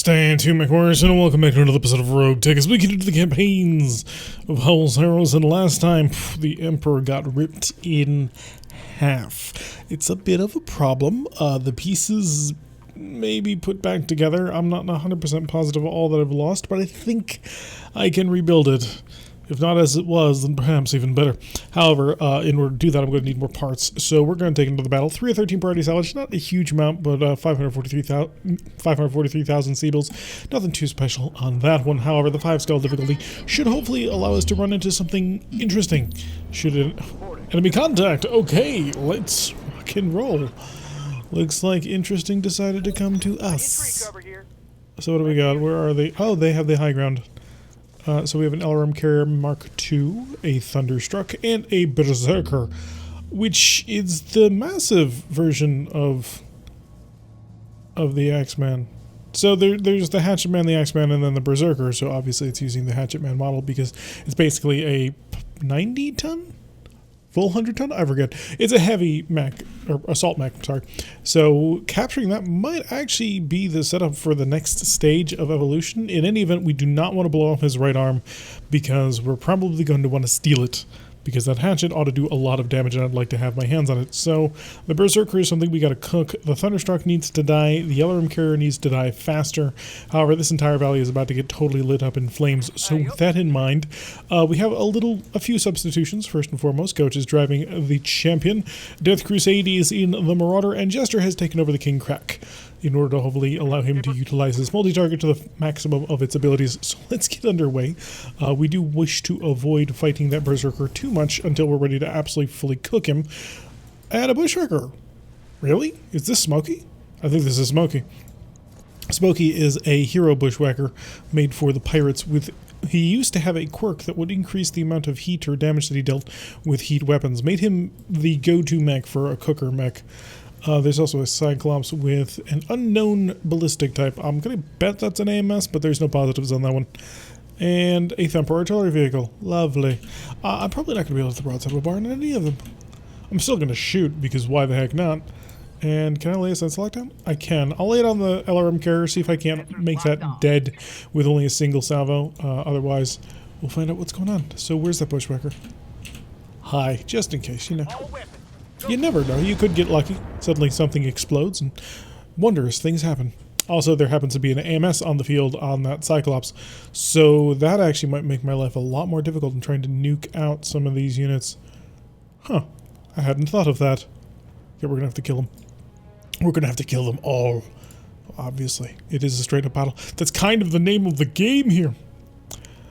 Stay tuned, MechWarriors, and welcome back to another episode of RogueTech as we get into the campaigns of Howl's, Harrows, and last time, the Emperor got ripped in half. It's a bit of a problem. The pieces may be put back together. I'm not 100% positive of all that I've lost, but I think I can rebuild it. If not as it was, then perhaps even better. However, in order to do that, I'm going to need more parts. So we're going to take into the battle 3 of 13 priority salvage. Not a huge amount, but 543,000 Seabills. Nothing too special on that one. However, the 5-scale difficulty should hopefully allow us to run into something interesting. Should it... Enemy contact! Okay, let's rock and roll. Looks like interesting decided to come to us. So what do we got? Where are they? Oh, they have the high ground. So we have an LRM carrier Mark II, a Thunderstruck, and a Berserker, which is the massive version of the Axeman. So there's the Hatchet Man, the Axeman, and then the Berserker. So obviously it's using the Hatchet Man model because it's basically a 90-ton? Full 100-ton? I forget. It's a heavy mech, or assault mech, sorry. So capturing that might actually be the setup for the next stage of evolution. In any event, we do not want to blow off his right arm because we're probably going to want to steal it, because that hatchet ought to do a lot of damage and I'd like to have my hands on it. So the Berserker is something we got to cook. The Thunderstruck needs to die. The LRM carrier needs to die faster. However, this entire valley is about to get totally lit up in flames. So with that in mind, we have a few substitutions. First and foremost, Coach is driving the champion. Death Crusade is in the Marauder, and Jester has taken over the King Crack in order to hopefully allow him to utilize his multi-target to the maximum of its abilities. So let's get underway. We do wish to avoid fighting that Berserker too much until we're ready to absolutely fully cook him. And a Bushwhacker. Really? Is this Smokey? I think this is Smokey. Smokey is a hero Bushwhacker made for the pirates with... He used to have a quirk that would increase the amount of heat or damage that he dealt with heat weapons. Made him the go-to mech for a cooker mech. There's also a Cyclops with an unknown ballistic type. I'm going to bet that's an AMS, but there's no positives on that one. And a Thumper artillery vehicle. Lovely. I'm probably not going to be able to broadside a barn in any of them. I'm still going to shoot, because why the heck not? And can I lay a Sense Lock down? I can. I'll lay it on the LRM carrier, see if I can't make that dead with only a single salvo. Otherwise, we'll find out what's going on. So where's that Bushwhacker? Hi, just in case, you know. You never know. You could get lucky. Suddenly something explodes and wondrous things happen. Also, there happens to be an AMS on the field on that Cyclops. So that actually might make my life a lot more difficult in trying to nuke out some of these units. Huh. I hadn't thought of that. Yeah, we're going to have to kill them. We're going to have to kill them all. Obviously. It is a straight up battle. That's kind of the name of the game here.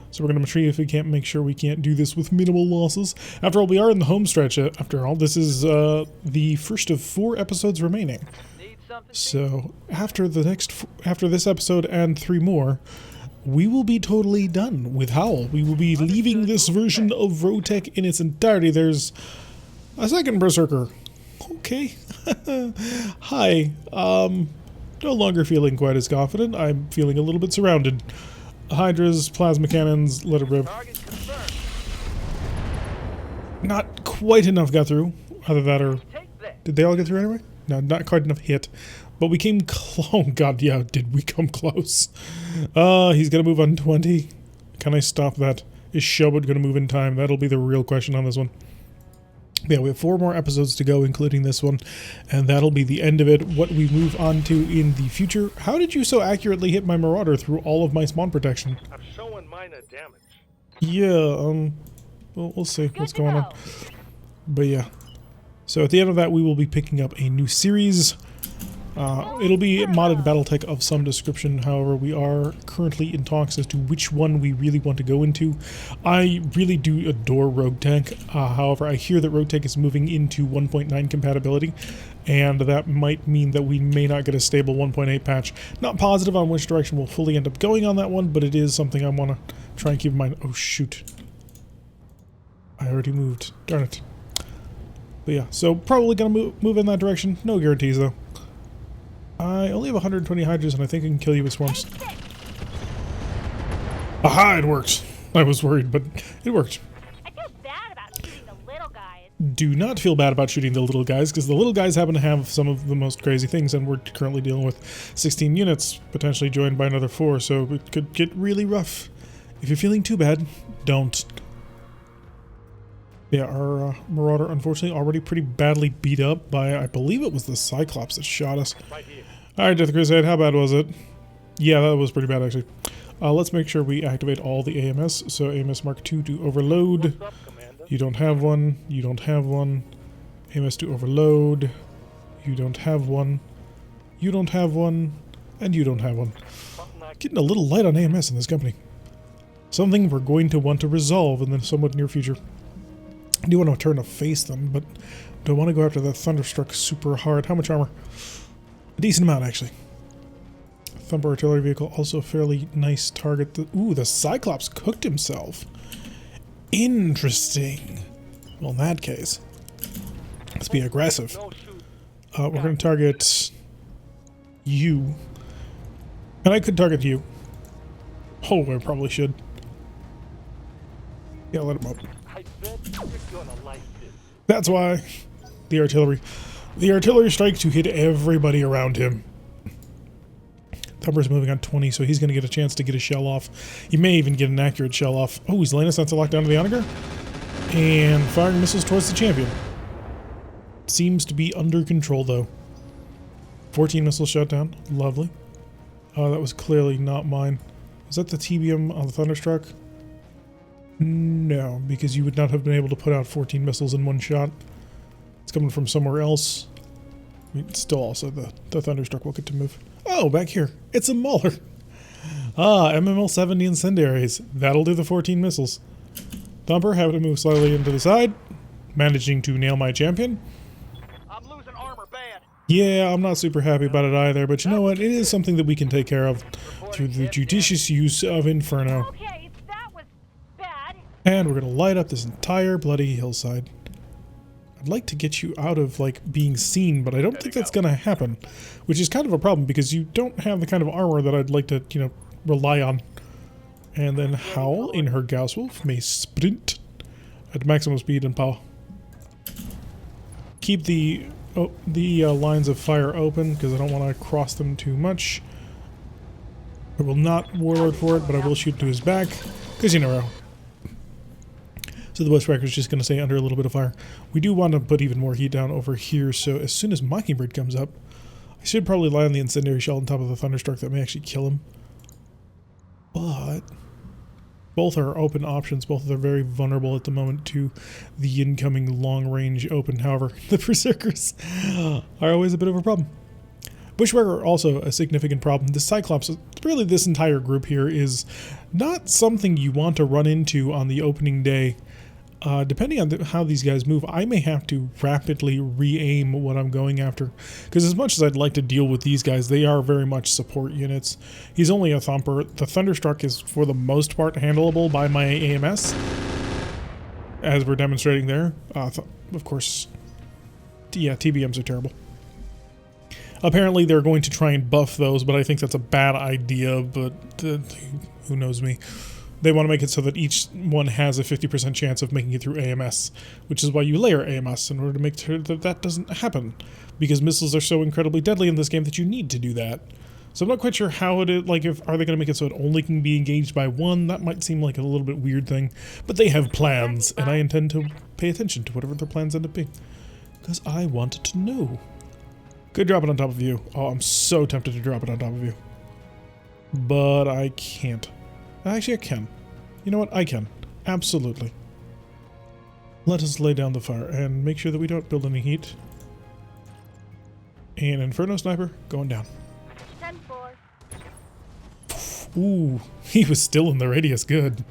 So we're going to see if we can't make sure we can't do this with minimal losses. After all, we are in the home stretch. After all, this is the first of 4 episodes remaining. So after this episode and 3 more, we will be totally done with Howl. We will be leaving this version of RogueTech in its entirety. There's a second Berserker. Okay. Hi. No longer feeling quite as confident. I'm feeling a little bit surrounded. Hydras, plasma cannons, let it rip. Not quite enough got through. Either that or... Did they all get through anyway? No, not quite enough hit. But we came close. Oh god, yeah, did we come close? He's gonna move on 20. Can I stop that? Is Shobot gonna move in time? That'll be the real question on this one. Yeah, we have 4 more episodes to go, including this one, and that'll be the end of it. What we move on to in the future. How did you so accurately hit my Marauder through all of my spawn protection? I'm showing minor damage. Yeah, we'll see what's going on. But yeah. So at the end of that, we will be picking up a new series. It'll be modded BattleTech of some description. However, we are currently in talks as to which one we really want to go into. I really do adore RogueTech. However, I hear that RogueTech is moving into 1.9 compatibility, and that might mean that we may not get a stable 1.8 patch. Not positive on which direction we'll fully end up going on that one, but it is something I want to try and keep in mind. Oh, shoot. I already moved. Darn it. But yeah, so probably going to move in that direction. No guarantees, though. I only have 120 Hydras, and I think I can kill you with swarms. Aha, it worked. I was worried, but it worked. I feel bad about shooting the little guys. do not feel bad about shooting the little guys, because the little guys happen to have some of the most crazy things, and we're currently dealing with 16 units, potentially joined by another 4, so it could get really rough. If you're feeling too bad, don't. Yeah, our Marauder, unfortunately, already pretty badly beat up by, I believe it was the Cyclops that shot us. Alright, Death Crusade, how bad was it? Yeah, that was pretty bad, actually. Let's make sure we activate all the AMS. So AMS Mark II to overload. You don't have one. You don't have one. AMS to overload. You don't have one. You don't have one. And you don't have one. Getting a little light on AMS in this company. Something we're going to want to resolve in the somewhat near future. I do want to turn to face them, but do I want to go after that Thunderstruck super hard? How much armor? A decent amount, actually. Thumper artillery vehicle, also a fairly nice target. Ooh, the Cyclops cooked himself. Interesting. Well, in that case, let's be aggressive. We're going to target you. And I could target you. Oh, I probably should. Yeah, let him up. That's why. The artillery. The artillery strike to hit everybody around him. Thumper's moving on 20, so he's going to get a chance to get a shell off. He may even get an accurate shell off. Oh, he's laying us on to lock down to the Onager. And firing missiles towards the champion. Seems to be under control, though. 14 missiles shot down. Lovely. That was clearly not mine. Was that the TBM on the Thunderstruck? No, because you would not have been able to put out 14 missiles in one shot. It's coming from somewhere else. I mean, still also the Thunderstruck will get to move. Oh, back here. It's a Mauler. Ah, MML-70 incendiaries. That'll do the 14 missiles. Thumper having to move slightly into the side. Managing to nail my champion. I'm losing armor bad. Yeah, I'm not super happy about it either, but you know what? It is something that we can take care of through the judicious use of Inferno. Okay, that was bad. And we're going to light up this entire bloody hillside. I'd like to get you out of, like, being seen, but I don't think that's going to happen. Which is kind of a problem, because you don't have the kind of armor that I'd like to, you know, rely on. And then Howl in her Gauss Wolf may sprint at maximum speed and power. Keep the lines of fire open, because I don't want to cross them too much. I will not warlord for it, but I will shoot to his back, because you never know. So the Bushwhacker is just going to stay under a little bit of fire. We do want to put even more heat down over here, so as soon as Mockingbird comes up, I should probably lie on the incendiary shell on top of the Thunderstruck. That may actually kill him. But both are open options. Both are very vulnerable at the moment to the incoming long-range open. However, the Berserkers are always a bit of a problem. Bushwhacker are also a significant problem. The Cyclops, really this entire group here, is not something you want to run into on the opening day. Depending on how these guys move, I may have to rapidly re-aim what I'm going after. Because as much as I'd like to deal with these guys, they are very much support units. He's only a Thumper. The Thunderstruck is, for the most part, handleable by my AMS. As we're demonstrating there. Of course, yeah, TBMs are terrible. Apparently they're going to try and buff those, but I think that's a bad idea, but who knows me. They want to make it so that each one has a 50% chance of making it through AMS, which is why you layer AMS in order to make sure that that doesn't happen, because missiles are so incredibly deadly in this game that you need to do that. So I'm not quite sure how it is, like, are they going to make it so it only can be engaged by one? That might seem like a little bit weird thing, but they have plans, and I intend to pay attention to whatever their plans end up being, because I want to know. Could drop it on top of you. Oh, I'm so tempted to drop it on top of you. But I can't. Actually, I can. You know what? I can. Absolutely. Let us lay down the fire and make sure that we don't build any heat. And Inferno Sniper going down. 10-4. Ooh, he was still in the radius. Good.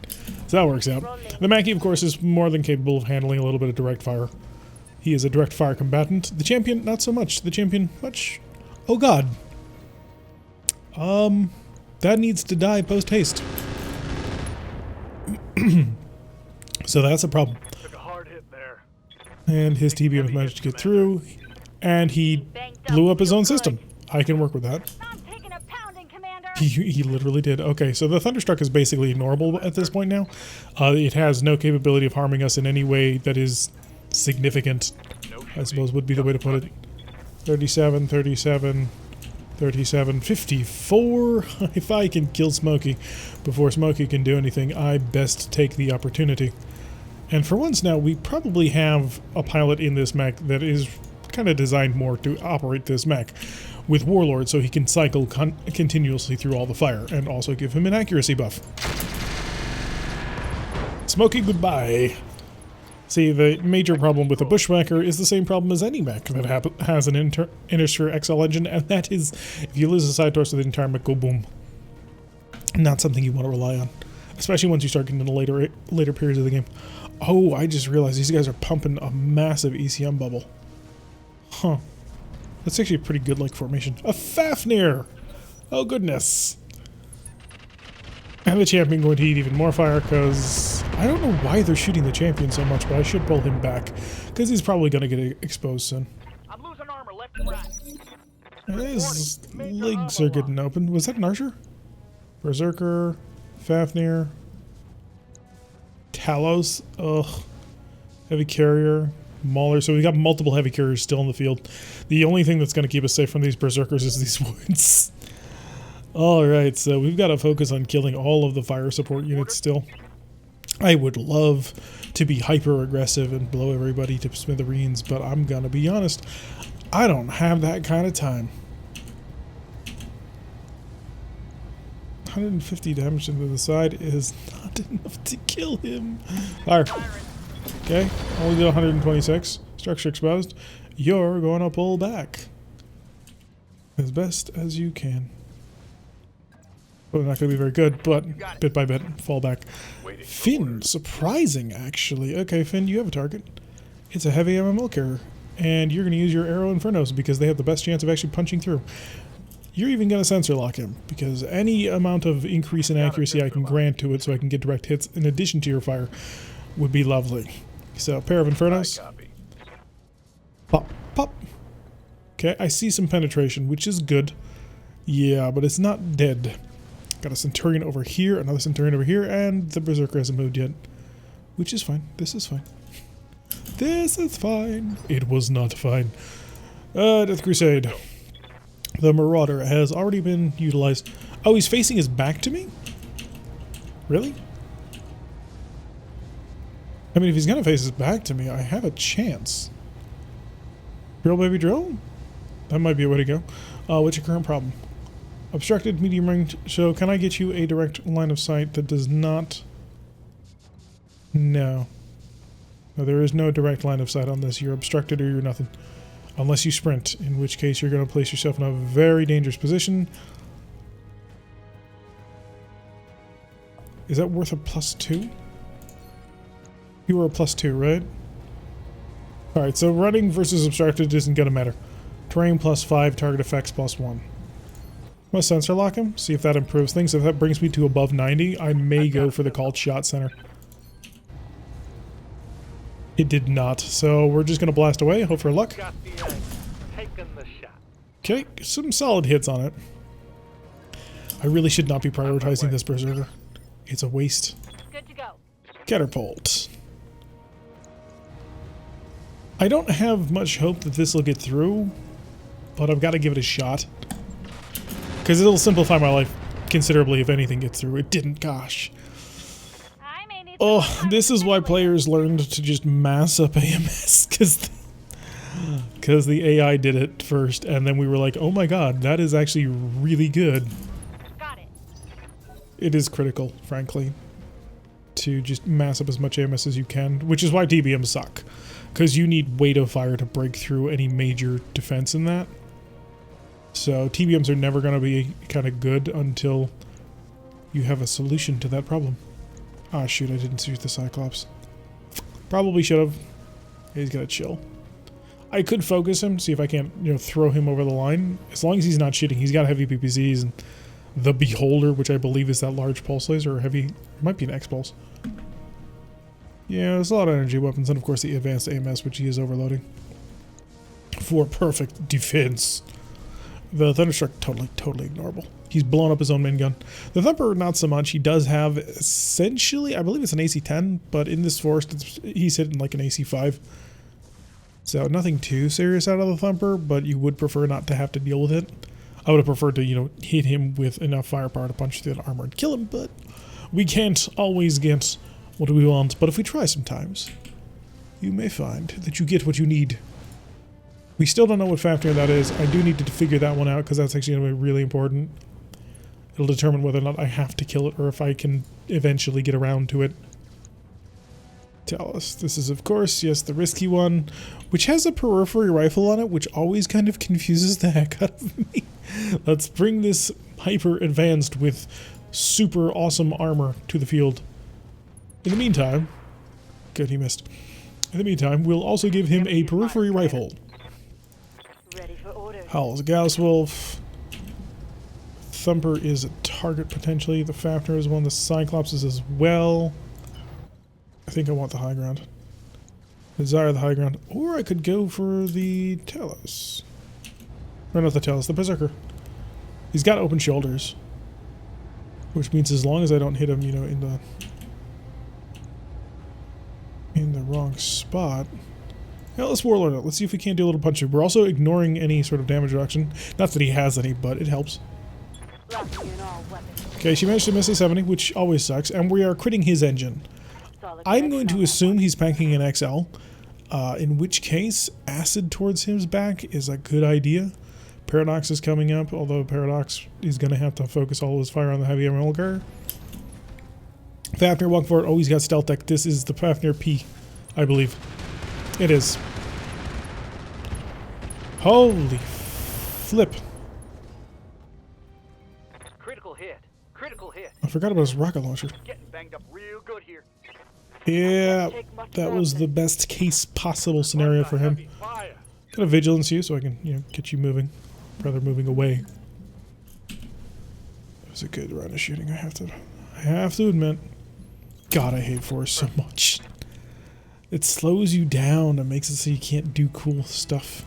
So that works out. The Mackie, of course, is more than capable of handling a little bit of direct fire. He is a direct fire combatant. The champion, not so much. The champion, much. Oh god. That needs to die post-haste. So that's a problem. Took a hard hit there. And his TBM managed to get through, and he blew up his own system. I can work with that. I'm taking a pounding, Commander. He literally did. Okay, so the Thunderstruck is basically ignorable at this point now. It has no capability of harming us in any way that is significant, I suppose would be the way to put it. 37, 37, 37, 54. If I can kill Smokey before Smokey can do anything, I best take the opportunity. And for once now, we probably have a pilot in this mech that is kind of designed more to operate this mech with Warlord, so he can cycle continuously through all the fire, and also give him an accuracy buff. Smokey, goodbye. See, the major problem with a Bushwhacker is the same problem as any mech that has an Innister XL engine, and that is, if you lose a side torso, the entire mech go boom. Not something you want to rely on, especially once you start getting into later periods of the game. Oh, I just realized these guys are pumping a massive ECM bubble. Huh. That's actually a pretty good like formation. A Fafnir! Oh goodness. And the champion going to eat even more fire, because I don't know why they're shooting the champion so much, but I should pull him back, because he's probably going to get exposed soon. I'm losing armor left and right. His legs are getting open. Was that an archer? Berserker, Fafnir, Talos, ugh, heavy carrier, Mauler. So we got multiple heavy carriers still in the field. The only thing that's going to keep us safe from these berserkers is these wounds. Alright, so we've got to focus on killing all of the fire support units still. I would love to be hyper aggressive and blow everybody to smithereens, but I'm going to be honest, I don't have that kind of time. 150 damage into the side is not enough to kill him. Fire. Okay, only did 126. Structure exposed. You're going to pull back as best as you can. Well, not going to be very good, but bit by bit, fall back. Finn, surprising actually. Okay, Finn, you have a target. It's a heavy MML carrier, and you're going to use your Arrow Infernos because they have the best chance of actually punching through. You're even going to sensor lock him, because any amount of increase in accuracy I can grant to it so I can get direct hits in addition to your fire would be lovely. So, pair of Infernos. Pop, pop. Okay, I see some penetration, which is good. Yeah, but it's not dead. Got a Centurion over here, another Centurion over here, and the Berserker hasn't moved yet. Which is fine. This is fine. This is fine. It was not fine. Death Crusade. The Marauder has already been utilized. Oh, he's facing his back to me? Really? I mean, if he's gonna face his back to me, I have a chance. Drill, baby, drill? That might be a way to go. What's your current problem? Obstructed medium range. So, can I get you a direct line of sight that does not... No. No, there is no direct line of sight on this. You're obstructed or you're nothing. Unless you sprint, in which case you're going to place yourself in a very dangerous position. Is that worth a +2? You were a +2, right? Alright, so running versus obstructed isn't going to matter. Terrain +5, target effects +1. Must sensor lock him, see if that improves things. If that brings me to above 90, I may go for the called shot center. It did not, so we're just going to blast away, hope for luck. Okay, some solid hits on it. I really should not be prioritizing this Berserker. It's a waste. Good to go. Catapult. I don't have much hope that this will get through, but I've got to give it a shot. Because it'll simplify my life considerably if anything gets through. It didn't, gosh. Oh, this is why players learned to just mass up AMS, because the AI did it first, and then we were like, oh my god, that is actually really good. Got it. It is critical, frankly, to just mass up as much AMS as you can, which is why TBMs suck, because you need weight of fire to break through any major defense in that. So TBMs are never going to be kind of good until you have a solution to that problem. Ah, shoot, I didn't shoot the Cyclops. Probably should have. He's gotta chill. I could focus him, see if I can't, throw him over the line. As long as he's not shooting. He's got heavy PPCs and the Beholder, which I believe is that large pulse laser, or heavy... It might be an X-Pulse. Yeah, there's a lot of energy weapons, and of course the advanced AMS, which he is overloading. For perfect defense. The Thunderstruck, totally ignorable. He's blown up his own main gun. The Thumper, not so much. He does have, essentially, I believe it's an AC-10, but in this forest, he's hitting like an AC-5. So nothing too serious out of the thumper, but you would prefer not to have to deal with it. I would have preferred to, you know, hit him with enough firepower to punch through the armor and kill him, but we can't always get what we want. But if we try sometimes, you may find that you get what you need. We still don't know what Fafnir that is. I do need to figure that one out because that's actually going to be really important. It'll determine whether or not I have to kill it or if I can eventually get around to it. Tell us. This is, of course, yes, the risky one, which has a periphery rifle on it, which always kind of confuses the heck out of me. Let's bring this hyper advanced with super awesome armor to the field. In the meantime, good, he missed. In the meantime, we'll also give him a periphery rifle. Ready for orders. Howl's a Gauss Wolf. Thumper is a target potentially. The Fafnir is one. The Cyclops is as well. I think I want the high ground. Desire the high ground. Or I could go for the Talos. Or not the Talos, the Berserker. He's got open shoulders. Which means as long as I don't hit him, you know, in the wrong spot. Yeah, let's Warlord it. Let's see if we can't do a little punching. We're also ignoring any sort of damage reduction. Not that he has any, but it helps. Okay, she managed to miss a 70, which always sucks, and we are critting his engine. I'm going to assume he's packing an XL, in which case acid towards his back is a good idea. Paradox is coming up, although Paradox is going to have to focus all his fire on the heavy ML car. Fafnir walking forward. Oh, he's got stealth tech. This is the Fafnir P, I believe. It is. Holy flip. Critical hit. Critical hit. I forgot about his rocket launcher. Getting banged up real good here. Yeah, that was the best case possible scenario for him. Fire. Got a vigilance you so I can, you know, get you moving. Rather moving away. It was a good round of shooting, I have to admit. God, I hate Force so much. It slows you down and makes it so you can't do cool stuff.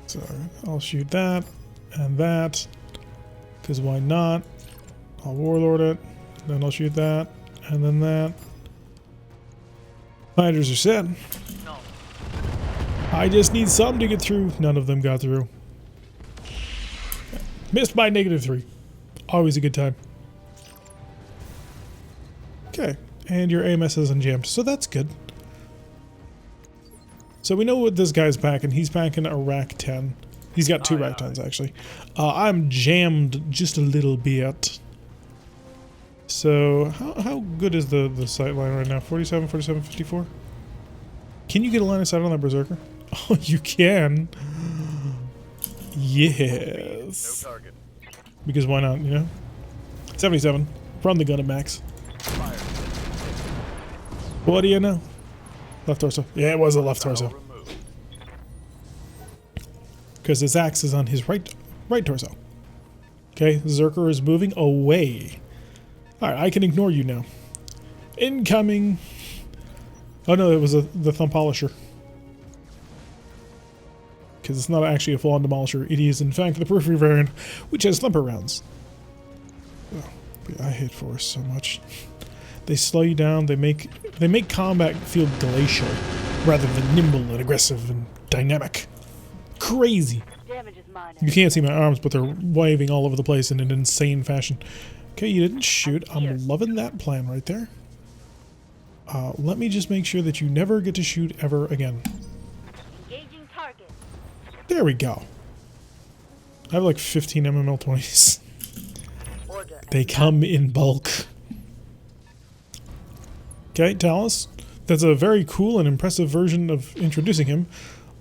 So I'll shoot that and that, because why not? I'll Warlord it, then I'll shoot that, and then that. Fighters are set. No. I just need some to get through. None of them got through. Missed by -3. Always a good time. Okay, and your AMS is unjammed, so that's good. So we know what this guy's packing. He's packing a Rack 10. He's got 2 Rack 10s, actually. I'm jammed just a little bit. So, how good is the sight line right now? 47, 47, 54? Can you get a line of sight on that Berserker? Oh, you can. Yes. No target. Because why not, you know? 77. Run the gun at max. Fire. What do you know? Left torso. Yeah, it was a left torso. Because his axe is on his right torso. Okay, Zerker is moving away. Alright, I can ignore you now. Incoming! Oh no, it was the Thumb Polisher. Because it's not actually a full-on Demolisher. It is, in fact, the Periphery variant, which has Thumper rounds. Oh, I hate Force so much. They slow you down, they make combat feel glacial, rather than nimble and aggressive and dynamic. Crazy! Damage is mine. You can't see my arms, but they're waving all over the place in an insane fashion. Okay, you didn't shoot. I'm loving that plan right there. Let me just make sure that you never get to shoot ever again. Engaging target. There we go. I have like 15 MML-20s. Order. They come in bulk. Okay, Talos. That's a very cool and impressive version of introducing him,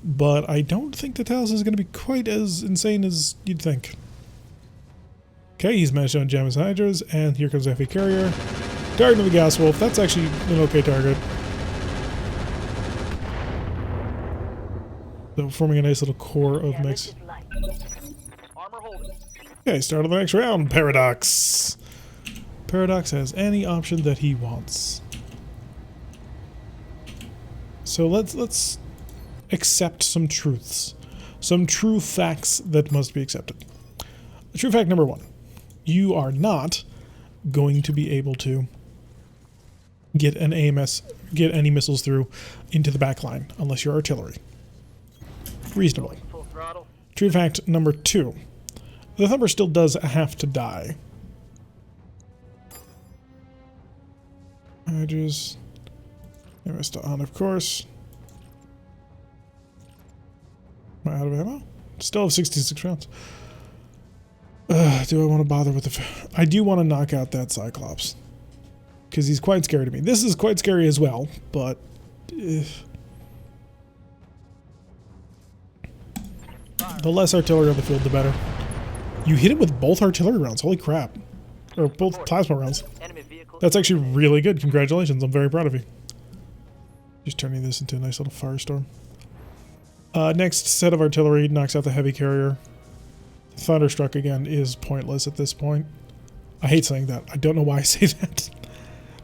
but I don't think the Talos is going to be quite as insane as you'd think. Okay, he's managed to unjam his Hydras, and here comes the Heavy Carrier. Guardian of the Gas Wolf, that's actually an okay target. So forming a nice little core of mix. Armor holding. Okay, start of the next round. Paradox. Paradox has any option that he wants. So let's accept some truths. Some true facts that must be accepted. True fact number 1. You are not going to be able to get any missiles through into the back line, unless you're artillery. Reasonable. Full throttle. True fact number 2. The Thumper still does have to die. I just... I missed on, of course. Am I out of ammo? Still have 66 rounds. Do I want to bother with the... I do want to knock out that Cyclops. Because he's quite scary to me. This is quite scary as well, but... the less artillery on the field, the better. You hit it with both artillery rounds. Holy crap. Or both plasma rounds. Enemy vehicle. That's actually really good. Congratulations. I'm very proud of you. Just turning this into a nice little firestorm. Next set of artillery knocks out the heavy carrier. Thunderstruck again is pointless at this point. I hate saying that. I don't know why I say that.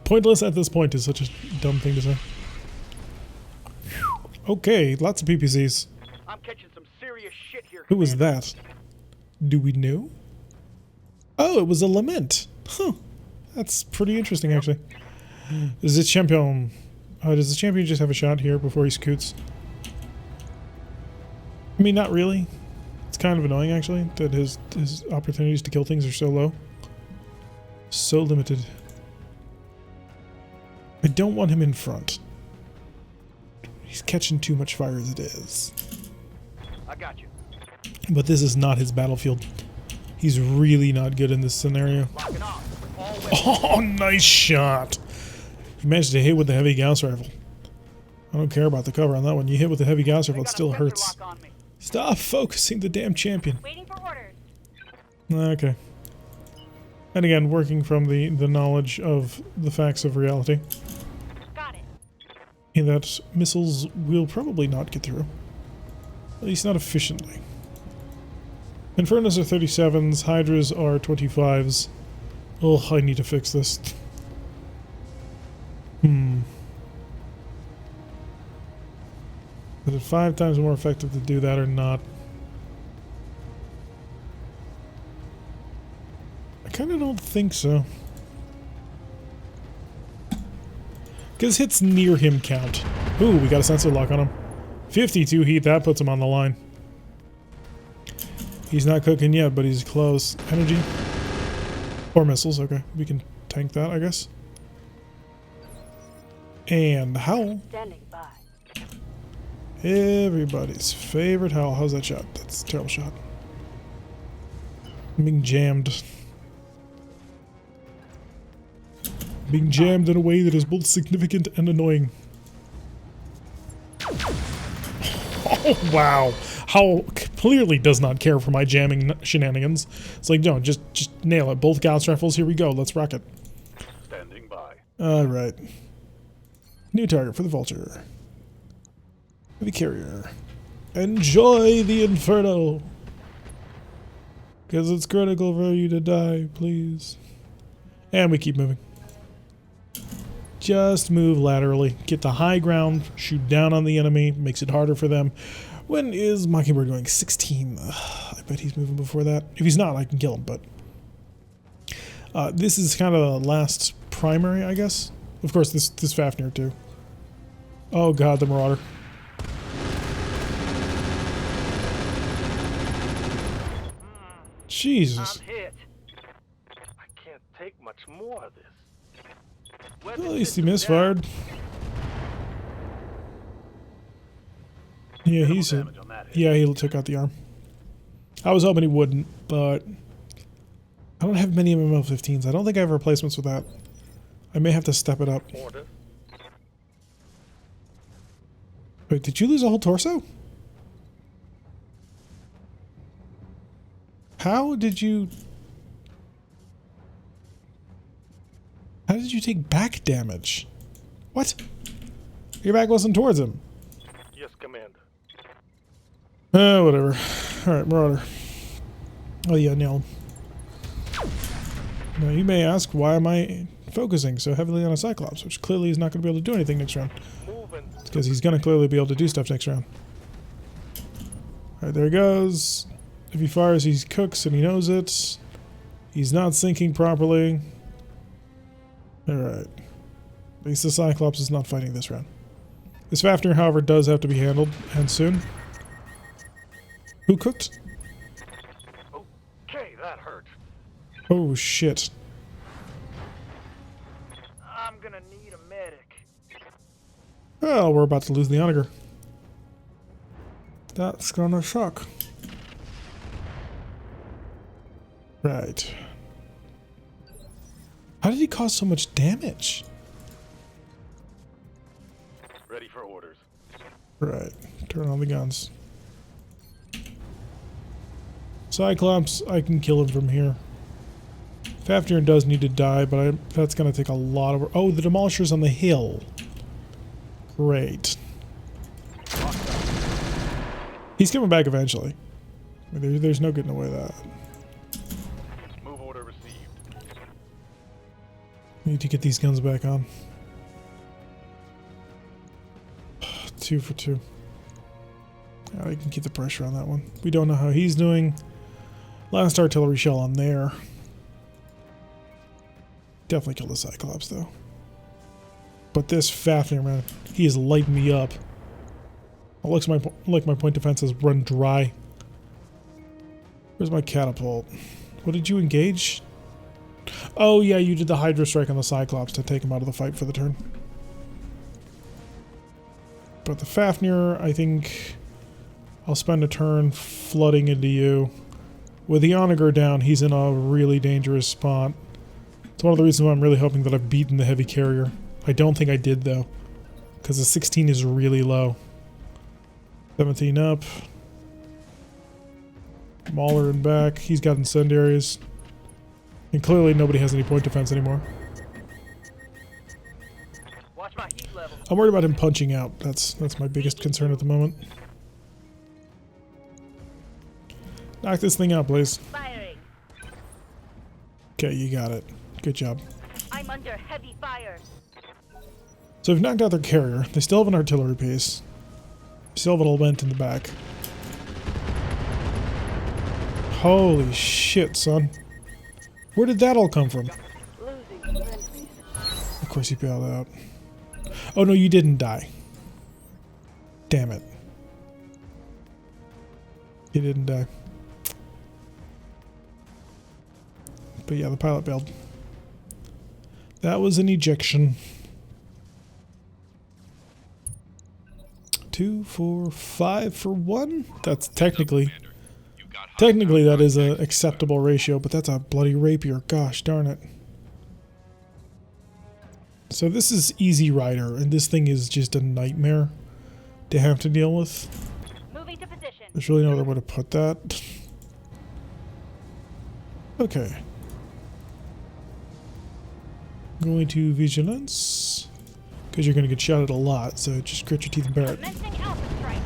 Pointless at this point is such a dumb thing to say. Okay, lots of PPCs. I'm catching some serious shit here. Who was Commander. that? Do we know? Oh, it was a lament. Huh. That's pretty interesting, actually. Does the champion... does the champion just have a shot here before he scoots? I mean, not really. It's kind of annoying, actually, that his opportunities to kill things are so low. So limited. I don't want him in front. He's catching too much fire as it is. I got you. But this is not his battlefield. He's really not good in this scenario. Locking off. All weapons. Oh, nice shot! You managed to hit with the heavy Gauss rifle. I don't care about the cover on that one. You hit with the heavy Gauss rifle, it Got a still sensor hurts. lock on me. Stop focusing the damn champion. Waiting for orders. Okay. And again, working from the knowledge of the facts of reality. Got it. In that missiles will probably not get through. At least not efficiently. Infernos are 37s, Hydras are 25s. Oh, I need to fix this. Is it 5 times more effective to do that or not? I kind of don't think so. Because hits near him count. Ooh, we got a sensor lock on him. 52 heat, that puts him on the line. He's not cooking yet, but he's close. Energy? Or missiles, okay. We can tank that, I guess. And Howl. Standing by. Everybody's favorite Howl. How's that shot? That's a terrible shot. I'm being jammed. Being jammed in a way that is both significant and annoying. Oh, wow. Howl clearly does not care for my jamming shenanigans. It's like, no, just nail it. Both Gauss rifles, here we go. Let's rock it. Standing by. Alright. New target for the Vulture. Heavy carrier. Enjoy the inferno! Because it's critical for you to die, please. And we keep moving. Just move laterally. Get the high ground. Shoot down on the enemy. Makes it harder for them. When is Mockingbird going? 16. I bet he's moving before that. If he's not, I can kill him, but... this is kind of the last primary, I guess. Of course, this Fafnir, too. Oh god, the Marauder. Jesus. I'm hit. I can't take much more of this. Well, at least he misfired. Yeah, he's a, Damage on that hit. yeah, he took out the arm. I was hoping he wouldn't, but I don't have many MML-15s. I don't think I have replacements with that. I may have to step it up. Order. Wait, did you lose a whole torso? How did you... How did you take back damage? What? Your back wasn't towards him. Yes, Commander. Whatever. Alright, Marauder. Oh yeah, nail him. Now you may ask, why am I focusing so heavily on a Cyclops, which clearly is not going to be able to do anything next round. Moving. It's because he's going to clearly be able to do stuff next round. Alright, there he goes. If he fires, he cooks and he knows it. He's not syncing properly. Alright. At least the Cyclops is not fighting this round. This Fafnir, however, does have to be handled, and soon. Who cooked? Okay, that hurt. Oh shit. I'm gonna need a medic. Well, we're about to lose the onager. That's gonna suck. Right. How did he cause so much damage? Ready for orders. Right. Turn on the guns. Cyclops, I can kill him from here. Fafnir does need to die, but that's going to take a lot of work. Oh, the Demolisher's on the hill. Great. He's coming back eventually. I mean, there's no getting away with that. Move order received. Need to get these guns back on. 2 for 2. I can keep the pressure on that one. We don't know how he's doing. Last artillery shell on there. Definitely kill the Cyclops though. But this Fafnir, man, he is lighting me up. It looks like my point defense has run dry. Where's my catapult? What did you engage? Oh yeah, you did the Hydra strike on the Cyclops to take him out of the fight for the turn. But the Fafnir, I think I'll spend a turn flooding into you. With the onager down, he's in a really dangerous spot. It's one of the reasons why I'm really hoping that I've beaten the heavy carrier. I don't think I did though, because the 16 is really low. 17 up. Mauler and back. He's got incendiaries. And clearly nobody has any point defense anymore. Watch my heat level. I'm worried about him punching out. That's my biggest concern at the moment. Knock this thing out, please. Firing. Okay, you got it. Good job. I'm under heavy fire. So we've knocked out their carrier. They still have an artillery piece. Still have an element in the back. Holy shit, son. Where did that all come from? Losing friendlies. Of course he bailed out. Oh no, you didn't die. Damn it. You didn't die. But yeah, the pilot bailed. That was an ejection. 2, 4, 5 for 1? That's technically that is an acceptable ratio, but that's a bloody rapier. Gosh darn it. So this is Easy Rider, and this thing is just a nightmare to have to deal with. Moving to position. There's really no other way to put that. Okay. Going to vigilance, because you're going to get shot at a lot, so just grit your teeth and bear it. Commencing alpha strike.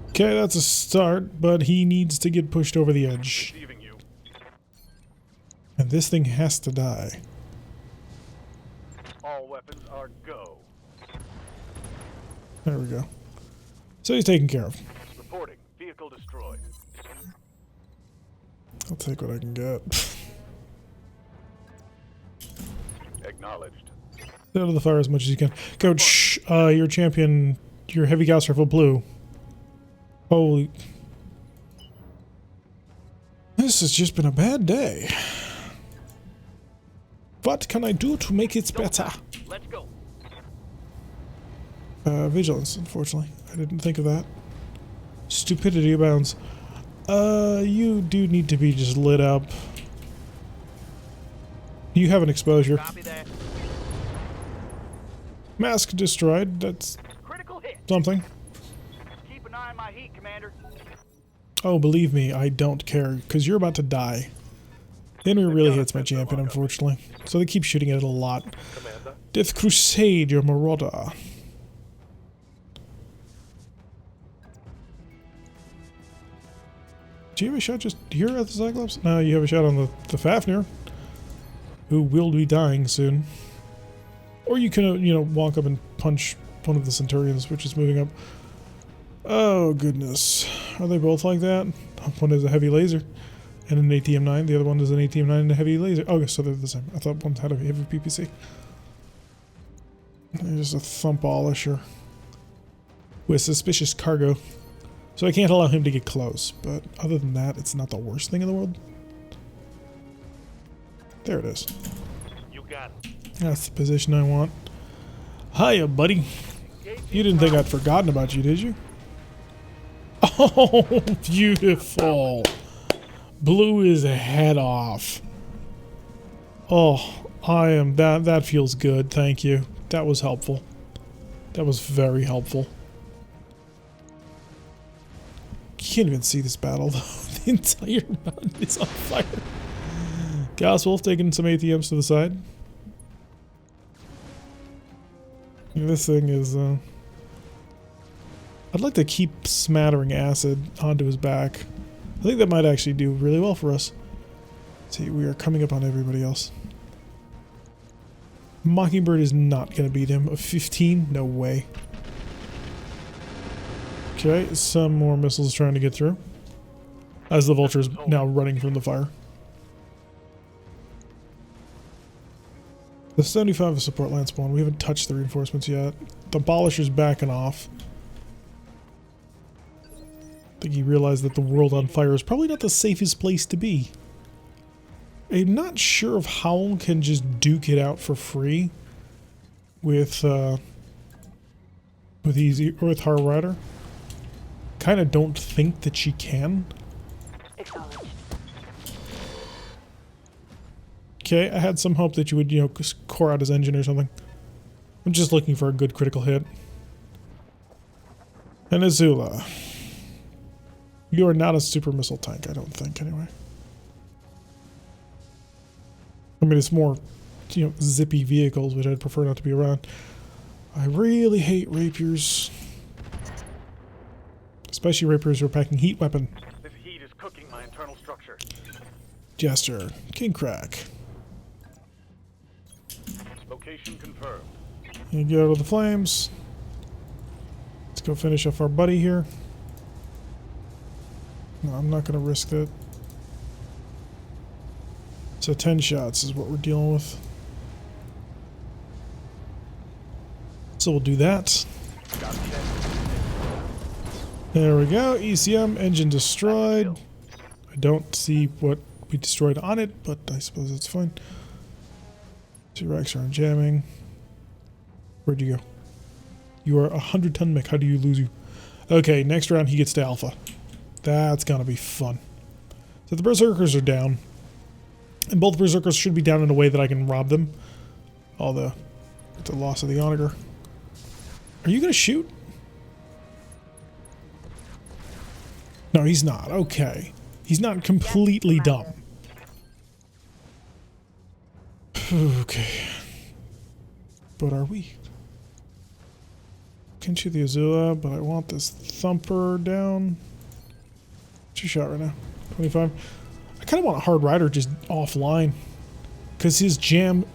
Okay, that's a start, but he needs to get pushed over the edge. Receiving you. And this thing has to die. All weapons are go. There we go. So he's taken care of. Reporting. Vehicle destroyed. I'll take what I can get. Acknowledged. Out of the fire as much as you can. Coach, your champion, your heavy gas rifle blue. Holy... This has just been a bad day. What can I do to make it better? Let's go. Vigilance, unfortunately. I didn't think of that. Stupidity abounds. You do need to be just lit up. You have an exposure. Copy that. Mask destroyed. That's Critical hit. something. Keep an eye on my heat, Commander. Oh, believe me, I don't care, because you're about to die. The enemy really hits my champion, unfortunately. So they keep shooting at it a lot. Commander. Death Crusade, your marauder. Do you have a shot just here at the Cyclops? No, you have a shot on the Fafnir, who will be dying soon. Or you can, you know, walk up and punch one of the Centurions, which is moving up. Oh, goodness. Are they both like that? One is a heavy laser and an ATM-9. The other one is an ATM-9 and a heavy laser. Oh, so they're the same. I thought one had a heavy PPC. There's a thump-polisher with suspicious cargo. So I can't allow him to get close, but other than that, it's not the worst thing in the world. There it is. You got it. That's the position I want. Hiya, buddy. You didn't think I'd forgotten about you, did you? Oh, beautiful. Blew his head off. Oh, that feels good, thank you. That was helpful. That was very helpful. You can't even see this battle, though. The entire mountain is on fire. Gas Wolf taking some ATMs to the side. This thing is, I'd like to keep smattering acid onto his back. I think that might actually do really well for us. See, we are coming up on everybody else. Mockingbird is not going to beat him. A 15? No way. Okay, some more missiles trying to get through. As the Vulture's now running from the fire. The 75 is support land spawn. We haven't touched the reinforcements yet. The Abolisher's backing off. I think he realized that the world on fire is probably not the safest place to be. I'm not sure if Howl can just duke it out for free with Hard Rider. Kind of don't think that she can. Acknowledged. Okay, I had some hope that you would, core out his engine or something. I'm just looking for a good critical hit. And Azula. You are not a super missile tank, I don't think, anyway. I mean, it's more, zippy vehicles, which I'd prefer not to be around. I really hate rapiers. Especially rapiers who are packing heat weapon. This heat is cooking my internal structure. Jester. King Crack. Location confirmed. You get out of the flames. Let's go finish off our buddy here. No, I'm not going to risk that. So 10 shots is what we're dealing with. So we'll do that. There we go. ECM, engine destroyed. I don't see what we destroyed on it, but I suppose it's fine. Two racks are on jamming. Where'd you go? You are a 100-ton mech. How do you lose you? Okay, next round he gets to alpha. That's gonna be fun. So the berserkers are down. And both berserkers should be down in a way that I can rob them. Although, it's a loss of the onager. Are you gonna shoot? No, he's not. Okay. He's not completely dumb. Okay. But are we? Can shoot the Azula, but I want this thumper down. What's your shot right now? 25. I kind of want a Hard Rider just offline. Because his ECM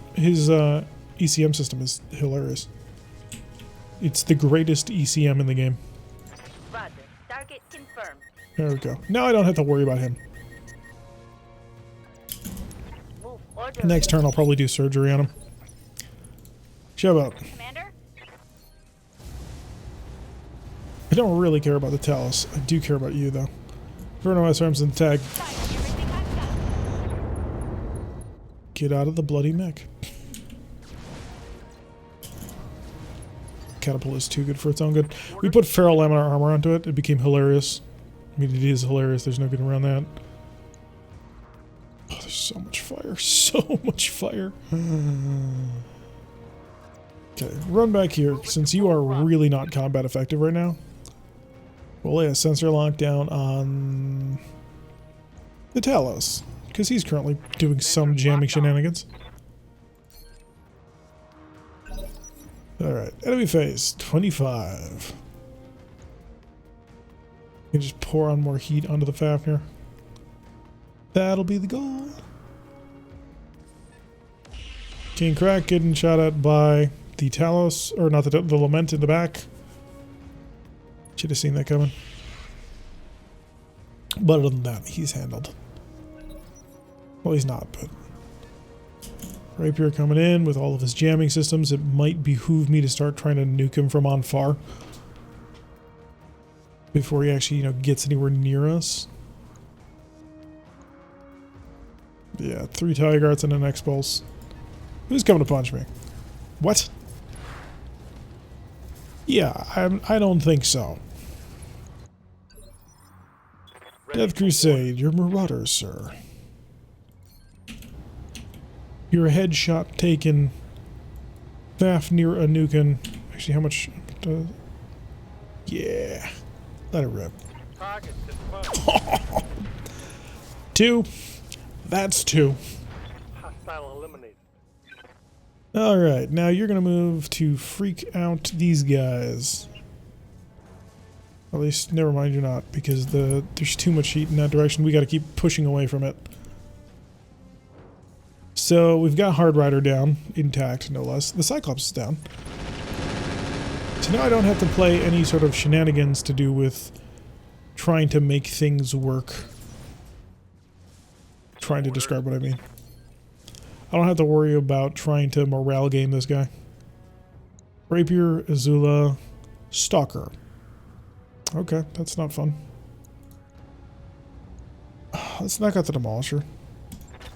system is hilarious. It's the greatest ECM in the game. Roger. Target confirmed. There we go. Now I don't have to worry about him. Move order. Next turn I'll probably do surgery on him. Shove up. Commander? I don't really care about the Talus. I do care about you though. Inferno S arms in the tag. Fire everything I've got. Get out of the bloody mech. Catapult is too good for its own good. We put feral laminar armor onto it. It became hilarious. I mean, it is hilarious. There's no getting around that. Oh, there's so much fire. So much fire. Okay, run back here. Since you are really not combat effective right now, we'll lay a sensor lockdown on the Talos, because he's currently doing some jamming shenanigans. Alright, enemy phase, 25. You can just pour on more heat onto the Fafnir. That'll be the goal. King Crack getting shot at by the Talos, or not the Lament in the back. Should have seen that coming. But other than that, he's handled. Well, he's not, but Rapier coming in with all of his jamming systems. It might behoove me to start trying to nuke him from on far before he actually, gets anywhere near us. Yeah, 3 Tiger Guards and an X-Pulse. Who's coming to punch me? What? Yeah, I don't think so. Death Crusade, you're marauders, sir. You're a headshot taken. Fafnir Anukin. Actually, how much? Yeah. Let it rip. Target confirmed. 2. That's 2. Hostile eliminated. Alright, now you're going to move to freak out these guys. At least, never mind, you're not, because there's too much heat in that direction. We got to keep pushing away from it. So, we've got Hard Rider down, intact, no less. The Cyclops is down. So now I don't have to play any sort of shenanigans to do with trying to make things work. Trying to describe what I mean. I don't have to worry about trying to morale game this guy. Rapier, Azula, Stalker. Okay, that's not fun. Let's knock out the Demolisher.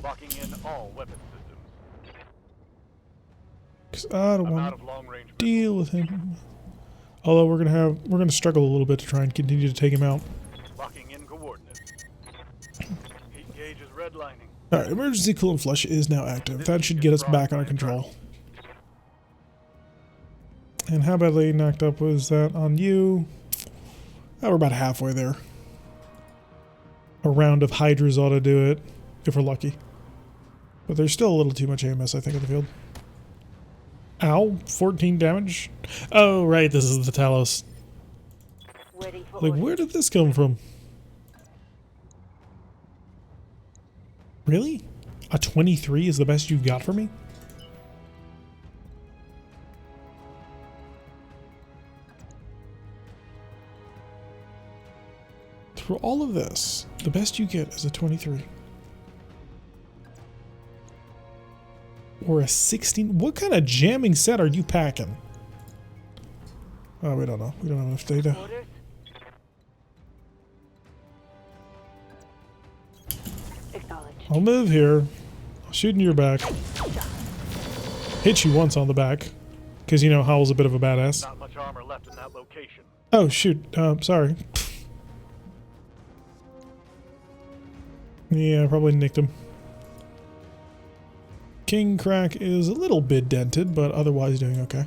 Locking in all weapon systems. Because I don't I'm out want of to long-range deal with him. Although we're gonna struggle a little bit to try and continue to take him out. missiles. Locking in coordinates. Heat gauge is redlining. Alright, emergency coolant flush is now active. That should get us back under control. And how badly knocked up was that on you? Oh, we're about halfway there. A round of Hydras ought to do it, if we're lucky. But there's still a little too much AMS, I think, in the field. Ow, 14 damage. Oh, right, this is the Talos. Ready for Like, orders. where did this come from? Really? A 23 is the best you've got for me? For all of this, the best you get is a 23. Or a 16. What kind of jamming set are you packing? Oh, we don't know. We don't have enough data. Orders. Acknowledged. I'll move here. I'll shoot in your back. Hit you once on the back. Because, Howl's a bit of a badass. Not much armor left in that location. Oh, shoot. Sorry. Yeah, I probably nicked him. King Crack is a little bit dented, but otherwise doing okay.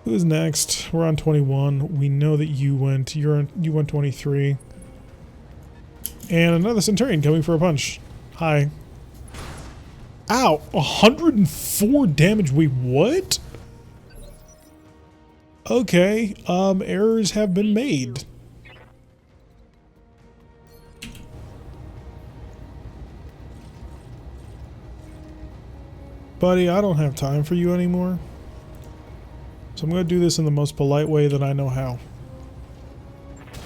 Who's next? We're on 21. We know that you went 23. And another Centurion coming for a punch. Hi. Ow! 104 damage. Wait, what? Okay. Errors have been made. Buddy, I don't have time for you anymore. So I'm going to do this in the most polite way that I know how.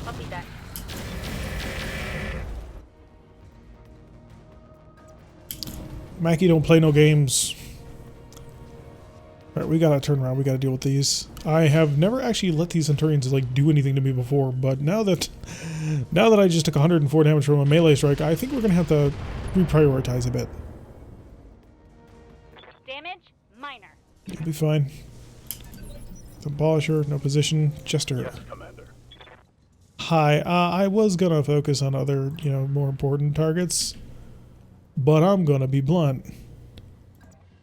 Copy that. Mackie don't play no games. Alright, we gotta turn around. We gotta deal with these. I have never actually let these Centurions do anything to me before, but now that I just took 104 damage from a melee strike, I think we're gonna have to reprioritize a bit. Damage minor. You'll be fine. Abolisher, no position, Jester. Yes, Commander. Hi, I was gonna focus on other, more important targets, but I'm gonna be blunt.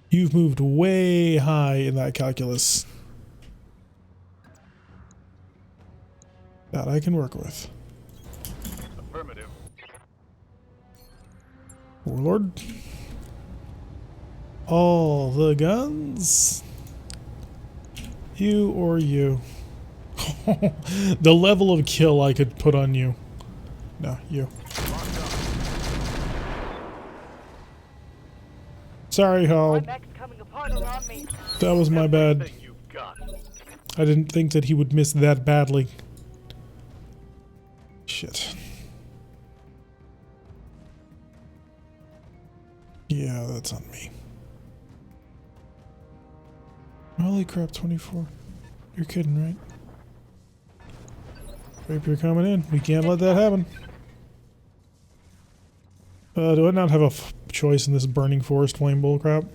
You've moved way high in that calculus. That I can work with. Affirmative. Warlord. All the guns. You or you. The level of kill I could put on you. No, you. Sorry, My Howl. mech's coming apart around me. That was my bad. Everything you've got. I didn't think that he would miss that badly. Shit. Yeah, that's on me. Holy crap, 24. You're kidding, right? Rapier coming in. We can't let that happen. Do I not have a choice in this burning forest flame bullcrap?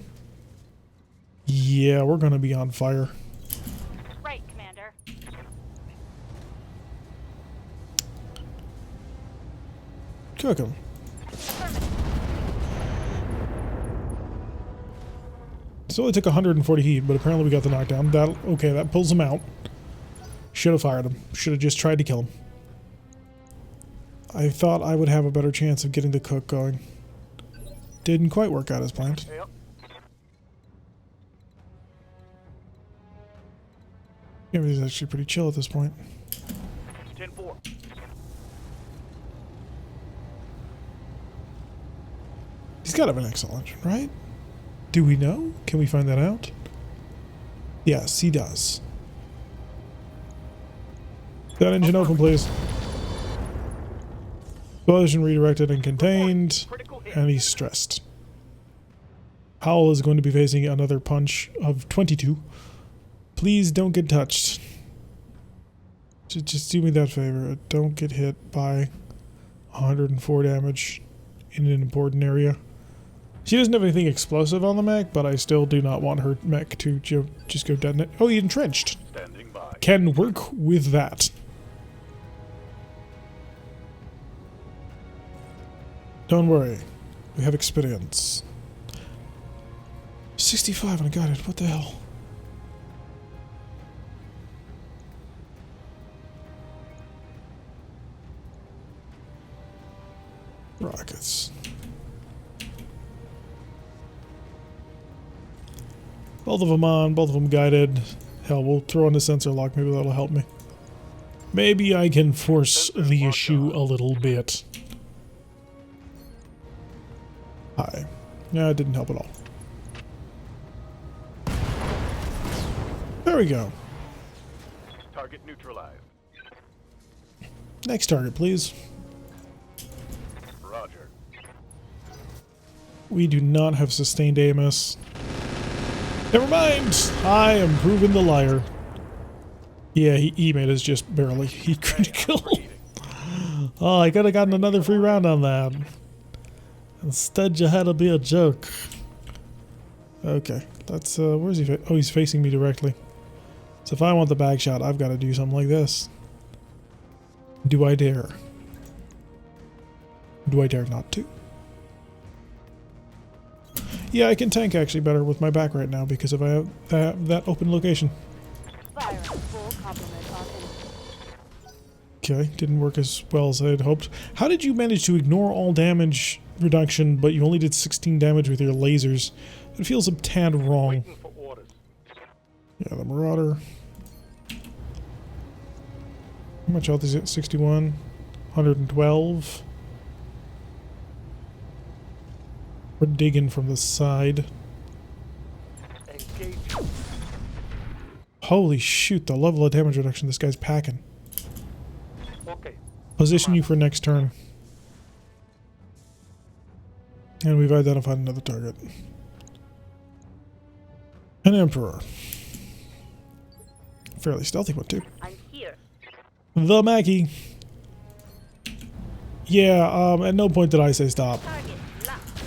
Yeah, we're gonna be on fire. Right, Commander. Cook 'em. So it took 140 heat, but apparently we got the knockdown. That pulls him out. Should have fired him. Should have just tried to kill him. I thought I would have a better chance of getting the cook going. Didn't quite work out as planned. Yep. Yeah, he's actually pretty chill at this point. 10-4. He's got to have an excellent engine, right? Do we know? Can we find that out? Yes, he does. That engine open, please. Explosion redirected and contained, Critical hit. and he's stressed. Howl is going to be facing another punch of 22. Please don't get touched. Just do me that favor. Don't get hit by 104 damage in an important area. She doesn't have anything explosive on the mech, but I still do not want her mech to just go detonate. Oh, he entrenched. Standing by. Can work with that. Don't worry. We have experience. 65 and I got it. What the hell? Rockets. Both of them on, both of them guided. Hell, we'll throw in a sensor lock. Maybe that'll help me. Maybe I can force the issue a little bit. Hi. Yeah, it didn't help at all. There we go. Target neutralized. Next target, please. Roger. We do not have sustained AMS. Never mind! I am proving the liar. Yeah, he made us just barely. He critical. Oh, I could have gotten another free round on that. Instead, you had to be a joke. Okay, that's, where's he? Oh, he's facing me directly. So if I want the bag shot, I've got to do something like this. Do I dare? Do I dare not to? Yeah, I can tank actually better with my back right now because if I have that open location. Fire at full complement on enemy. Okay, didn't work as well as I had hoped. How did you manage to ignore all damage reduction, but you only did 16 damage with your lasers? It feels a tad wrong. Waiting for orders. Yeah, the Marauder. How much health is it? 61? 112? We're digging from the side. Engage. Holy shoot, the level of damage reduction this guy's packing. Okay. Position you for next turn. And we've identified another target. An Emperor. Fairly stealthy one too. I'm here. The Mackie. Yeah, at no point did I say stop. Target locked.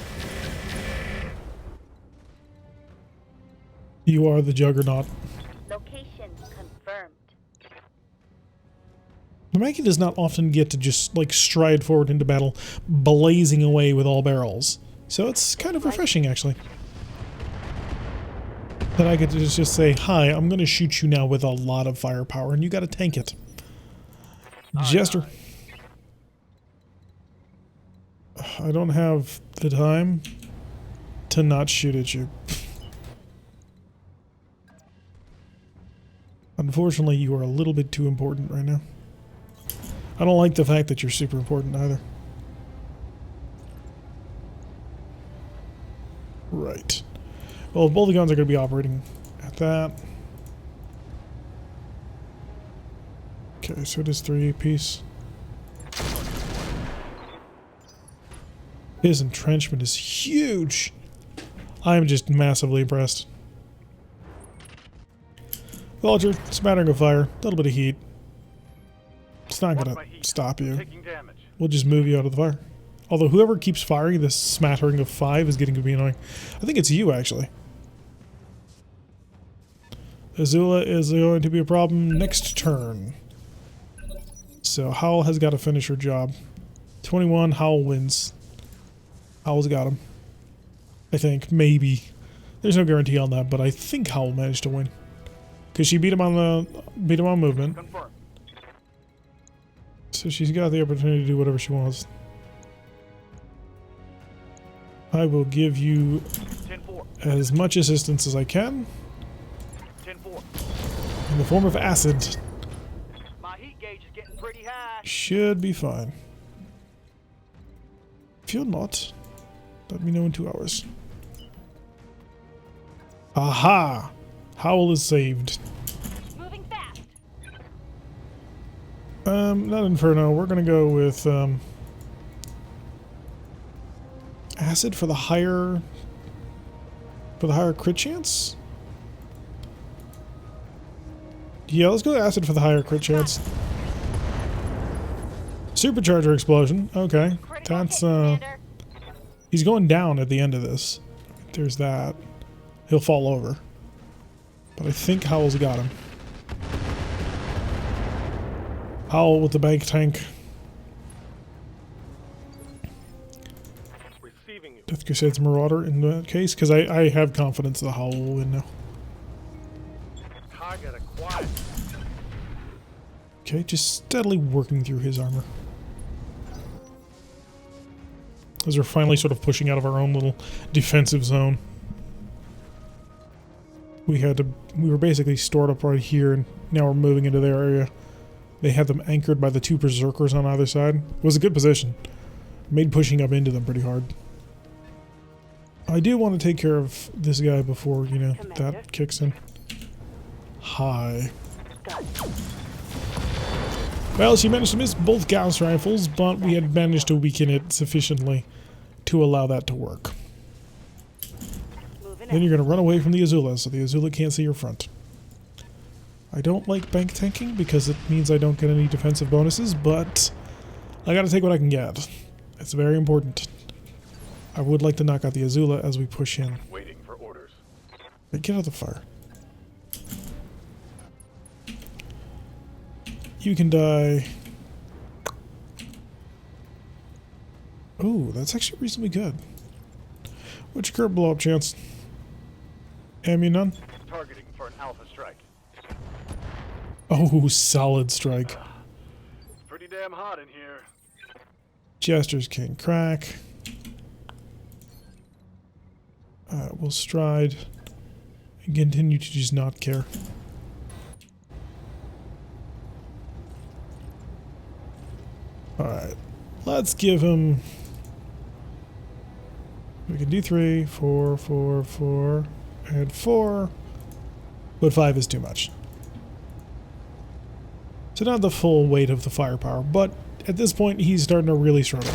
You are the Juggernaut. Location confirmed. The Mackie does not often get to just like stride forward into battle, blazing away with all barrels. So it's kind of refreshing actually. That I get to just say, hi, I'm going to shoot you now with a lot of firepower and you got to tank it. Jester. I don't have the time to not shoot at you. Unfortunately, you are a little bit too important right now. I don't like the fact that you're super important either. Right. Well, both the guns are going to be operating at that. Okay, so it is 3 apiece. His entrenchment is huge. I am just massively impressed. Vulture, smattering of fire, a little bit of heat. It's not Watch gonna my heat. stop you. Taking damage. We'll just move you out of the fire. Although whoever keeps firing this smattering of 5 is getting to be annoying. I think it's you, actually. Azula is going to be a problem next turn. So Howl has got to finish her job. 21, Howl wins. Howl's got him. I think, maybe. There's no guarantee on that, but I think Howl managed to win. Because she beat him on movement. Confirm. So she's got the opportunity to do whatever she wants. I will give you 10-4. as much assistance as I can 10-4. in the form of acid. My heat gauge is getting pretty high. Should be fine. If you're not, let me know in 2 hours. Aha! Howl is saved. Moving fast. Not Inferno. We're gonna go with acid for the higher crit chance. Yeah, let's go acid for the higher crit chance. Supercharger explosion. Okay, Critical that's hit, Commander. he's going down at the end of this. There's that. He'll fall over. But I think Howl's got him. Howl with the bank tank. Receiving you. Death Crusade's Marauder in that case, because I have confidence the Howl will win now. Target acquired. Okay, just steadily working through his armor. As we're finally sort of pushing out of our own little defensive zone. We were basically stored up right here, and now we're moving into their area. They had them anchored by the 2 berserkers on either side. It was a good position. Made pushing up into them pretty hard. I do want to take care of this guy before, you know, Commander. that kicks in. Hi. Well, she managed to miss both Gauss rifles, but we had managed to weaken it sufficiently to allow that to work. Moving Then in. you're going to run away from the Azula, so the Azula can't see your front. I don't like bank tanking because it means I don't get any defensive bonuses, but I gotta take what I can get. It's very important. I would like to knock out the Azula as we push in. Waiting for orders. Hey, get out of the fire. You can die. Oh, that's actually reasonably good. What's your current blow-up chance? Ammu none? Targeting for an alpha strike. Oh, solid strike. It's pretty damn hot in here. Jesters can crack. We'll stride and continue to just not care. Alright, let's give him. We can do 3, 4, 4, 4, and 4, but 5 is too much. So not the full weight of the firepower, but at this point he's starting to really struggle.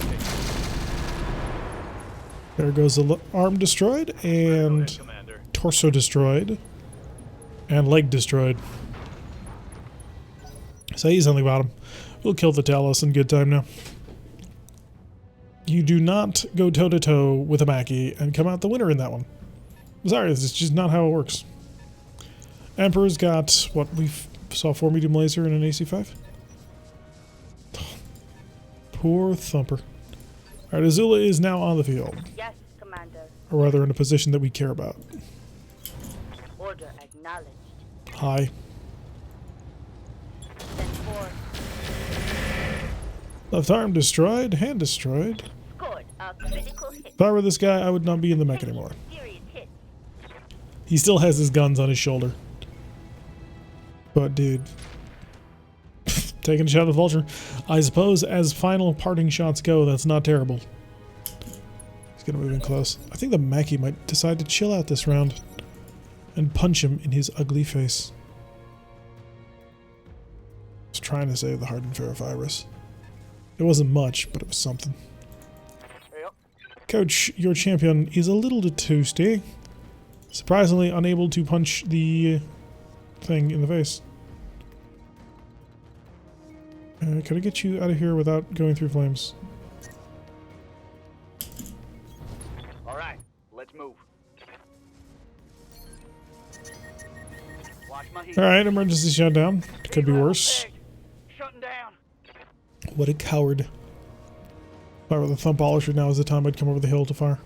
There goes the arm destroyed, Go ahead, and Commander. torso destroyed, and leg destroyed. So he's on the bottom. We'll kill the Talos in good time now. You do not go toe-to-toe with a Mackie and come out the winner in that one. I'm sorry, this is just not how it works. Emperor's got, what, we saw 4 medium laser and an AC5? Poor Thumper. Alright, Azula is now on the field. Yes, Commander. Or rather, in a position that we care about. Order acknowledged. Hi. Send forth. Left arm destroyed, hand destroyed. Scored a critical hit. If I were this guy, I would not be in the mech anymore. Serious hit. He still has his guns on his shoulder. But dude, taking a shot at the Vulture. I suppose as final parting shots go, that's not terrible. He's gonna move in close. I think the Mackie might decide to chill out this round and punch him in his ugly face. I was trying to save the hardened ferrofibrous. It wasn't much, but it was something. Yep. Coach, your champion is a little toasty. Surprisingly unable to punch the thing in the face. Can I get you out of here without going through flames? All right, let's move. Watch my heat. Alright, emergency shutdown. Could be worse. Shutting down. What a coward. If I were the thumb polisher, now is the time I'd come over the hill to fire.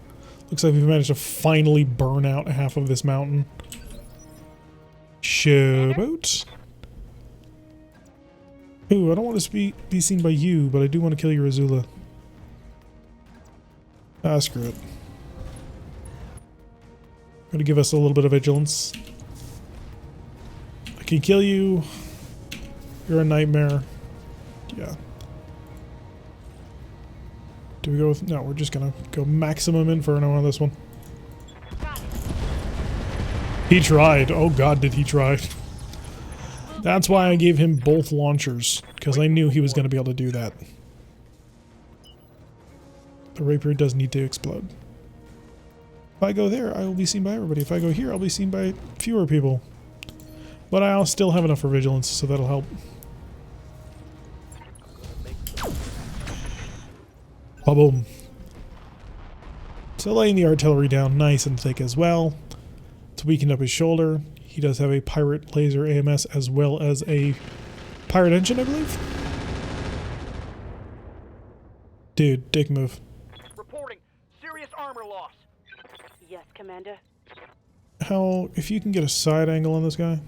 Looks like we've managed to finally burn out half of this mountain. Showboat. Ooh, I don't want to be seen by you, but I do want to kill your Azula. Ah, screw it. Gonna give us a little bit of vigilance. I can kill you. You're a nightmare. Yeah. Do we go with... No, we're just gonna go maximum inferno on this one. He tried. Oh god, did he try. That's why I gave him both launchers, because I knew he was going to be able to do that. The rapier does need to explode. If I go there, I will be seen by everybody. If I go here, I'll be seen by fewer people. But I'll still have enough for vigilance, so that'll help. Ba-boom. So laying the artillery down nice and thick as well. It's weakened up his shoulder. He does have a pirate laser AMS as well as a pirate engine, I believe. Dude, dick move. Reporting serious armor loss. Yes, Commander. How, if you can get a side angle on this guy.